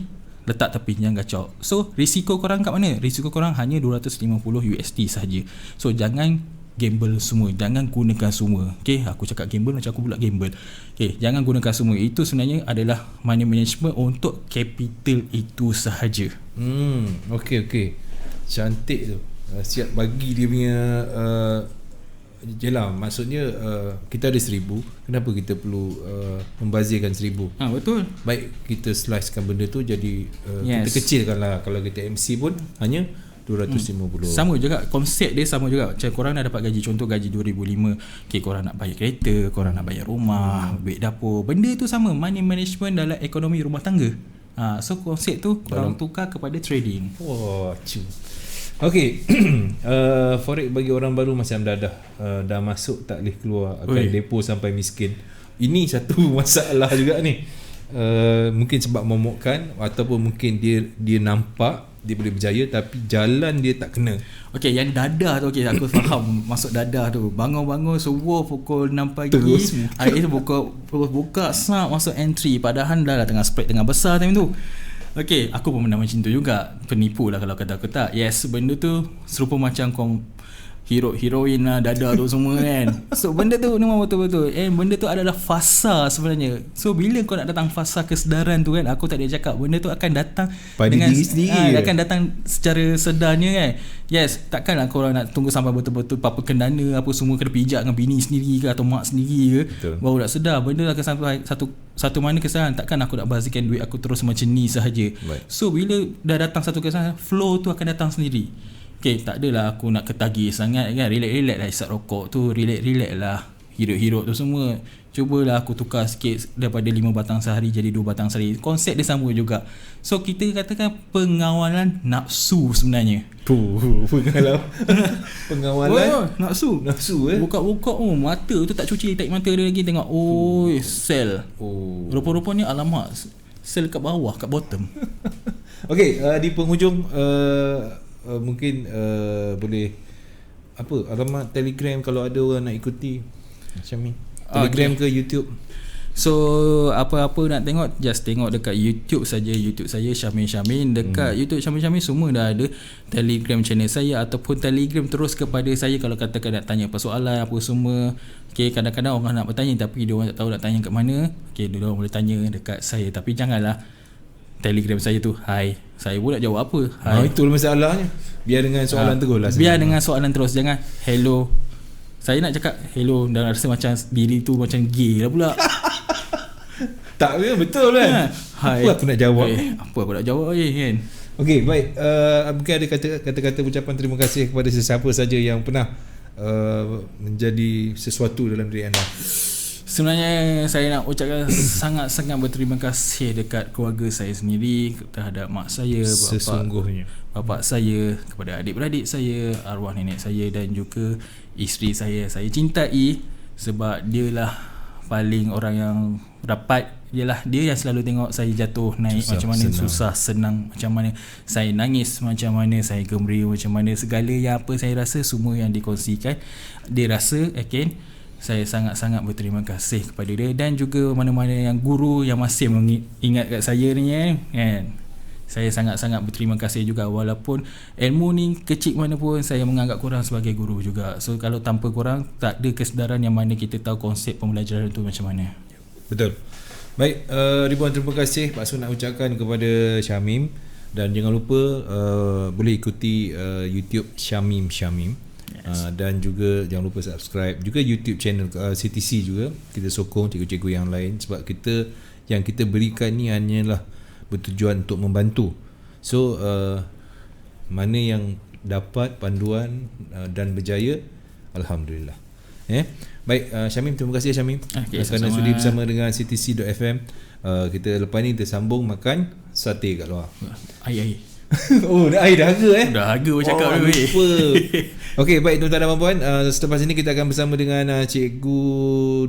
B: letak tepi, jangan gacau. So risiko korang kat mana? Risiko korang hanya 250 USD sahaja. So jangan gamble semua, jangan gunakan semua. Okay, aku cakap gamble macam aku pula gamble. Okay, jangan gunakan semua. Itu sebenarnya adalah money management untuk capital itu sahaja.
A: Okay. Cantik tu. Siap bagi dia punya jelah, maksudnya kita ada 1000, kenapa kita perlu membazirkan 1000?
B: Betul.
A: Baik kita slicekan benda tu jadi kita kecilkan lah. Kalau kita MC pun hanya 250.
B: Sama juga, konsep dia sama juga. Macam korang dah dapat gaji, contoh gaji 2005, okay, korang nak bayar kereta, korang nak bayar rumah, duit dapur, benda tu sama, money management dalam ekonomi rumah tangga. So konsep tu korang tukar kepada trading.
A: Okay. Forex bagi orang baru macam dah masuk tak boleh keluar, akan depo sampai miskin. Ini satu masalah juga ni. Mungkin sebab momokkan, ataupun mungkin dia nampak dia boleh berjaya tapi jalan dia tak kena.
B: Okay, yang dadah tu, okay, aku faham masuk dadah tu. Bangun-bangun subuh pukul 6 pagi, hari tu buka snap masuk entry, padahal dah tengah spread tengah besar time tu. Okay, aku pun pernah macam tu juga. Penipu lah kalau kata aku tak. Yes, benda tu serupa macam kau heroin lah, dada tu semua kan. So benda tu memang betul-betul, benda tu adalah fasa sebenarnya. So bila kau nak datang fasa kesedaran tu kan, aku tak ada cakap, benda tu akan datang
A: pada
B: dengan
A: diri sendiri,
B: akan datang secara sedarnya kan. Yes, takkanlah korang nak tunggu sampai betul-betul apa kendana apa semua kena pijak dengan bini sendiri ke atau mak sendiri ke, betul, baru nak sedar. Benda akan sampai satu mana kesedaran, takkan aku nak bazirkan duit aku terus macam ni sahaja. So bila dah datang satu kesedaran, flow tu akan datang sendiri. Okay, tak adalah aku nak ketagih sangat kan. Relax lah isap rokok tu, relax lah hirup-hirup tu semua. Cubalah aku tukar sikit daripada 5 batang sehari jadi 2 batang sehari. Konsep dia sama juga. So kita katakan pengawalan nafsu sebenarnya.
A: Pengawalan
B: nafsu buka-buka mata tu tak cuci, tarik mata dia lagi, tengok sel. Rupa-rupanya alamak sel kat bawah, kat bottom.
A: Okay, di penghujung mungkin boleh alamat Telegram kalau ada orang nak ikuti macam ni, Telegram ke YouTube.
B: So apa-apa nak tengok, just tengok dekat YouTube saja. YouTube saya Syamin. Dekat YouTube Syamin semua dah ada. Telegram channel saya ataupun Telegram terus kepada saya kalau katakan nak tanya persoalan apa semua. Okay, kadang-kadang orang nak bertanya tapi dia orang tak tahu nak tanya kat mana. Okay, dia orang boleh tanya dekat saya, tapi janganlah Telegram saya tu hai, saya pun nak jawab apa hai.
A: Itu masalahnya. Biar dengan soalan terus lah.
B: Biar dengan soalan terus, jangan hello. Saya nak cakap hello dan rasa macam diri tu macam gay lah pula.
A: Tak, betul kan?
B: Hai.
A: Apa aku nak jawab?
B: Apa aku nak jawab kan?
A: Okey, baik. Mungkin ada kata-kata ucapan terima kasih kepada sesiapa saja yang pernah menjadi sesuatu dalam diri anda.
B: Sebenarnya saya nak ucapkan sangat-sangat berterima kasih dekat keluarga saya sendiri, terhadap mak saya, bapak saya, kepada adik-beradik saya, arwah nenek saya dan juga isteri saya. Saya cintai sebab dialah paling orang yang rapat. Dia yang selalu tengok saya jatuh naik, macam mana senang, susah senang, macam mana saya nangis, macam mana saya gembira, macam mana segala yang apa saya rasa semua yang dikongsikan dia rasa. Saya sangat-sangat berterima kasih kepada dia dan juga mana-mana yang guru yang masih mengingat kat saya ni kan. Saya sangat-sangat berterima kasih juga, walaupun ilmu ni kecil mana pun saya menganggap korang sebagai guru juga. So kalau tanpa korang tak ada kesedaran yang mana kita tahu konsep pembelajaran tu macam mana. Betul.
A: Baik, ribuan terima kasih Pak Sun nak ucapkan kepada Syamim, dan jangan lupa boleh ikuti YouTube Syamim. Dan juga jangan lupa subscribe juga YouTube channel CTC juga. Kita sokong cikgu-cikgu yang lain sebab yang kita berikan ni hanyalah bertujuan untuk membantu. So mana yang dapat panduan dan berjaya, Alhamdulillah. Baik, Syamim, terima kasih Syamim kerana
B: sama-sama.
A: sudi bersama dengan CTC.fm. Kita lepas ni tersambung makan sate kat luar.
B: Ai.
A: Oh, dah air dahaga
B: Dah harga pun cakap ni.
A: lupa. Okey, baik tuan-tuan dan puan-puan, selepas ini kita akan bersama dengan Cikgu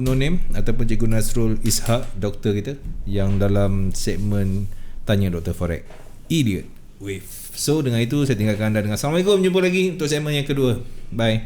A: Nonem ataupun Cikgu Nasrul Ishak, doktor kita yang dalam segmen Tanya Dr. Forex, Idiot Wave. So dengan itu saya tinggalkan anda dengan Assalamualaikum. Jumpa lagi untuk segmen yang kedua. Bye.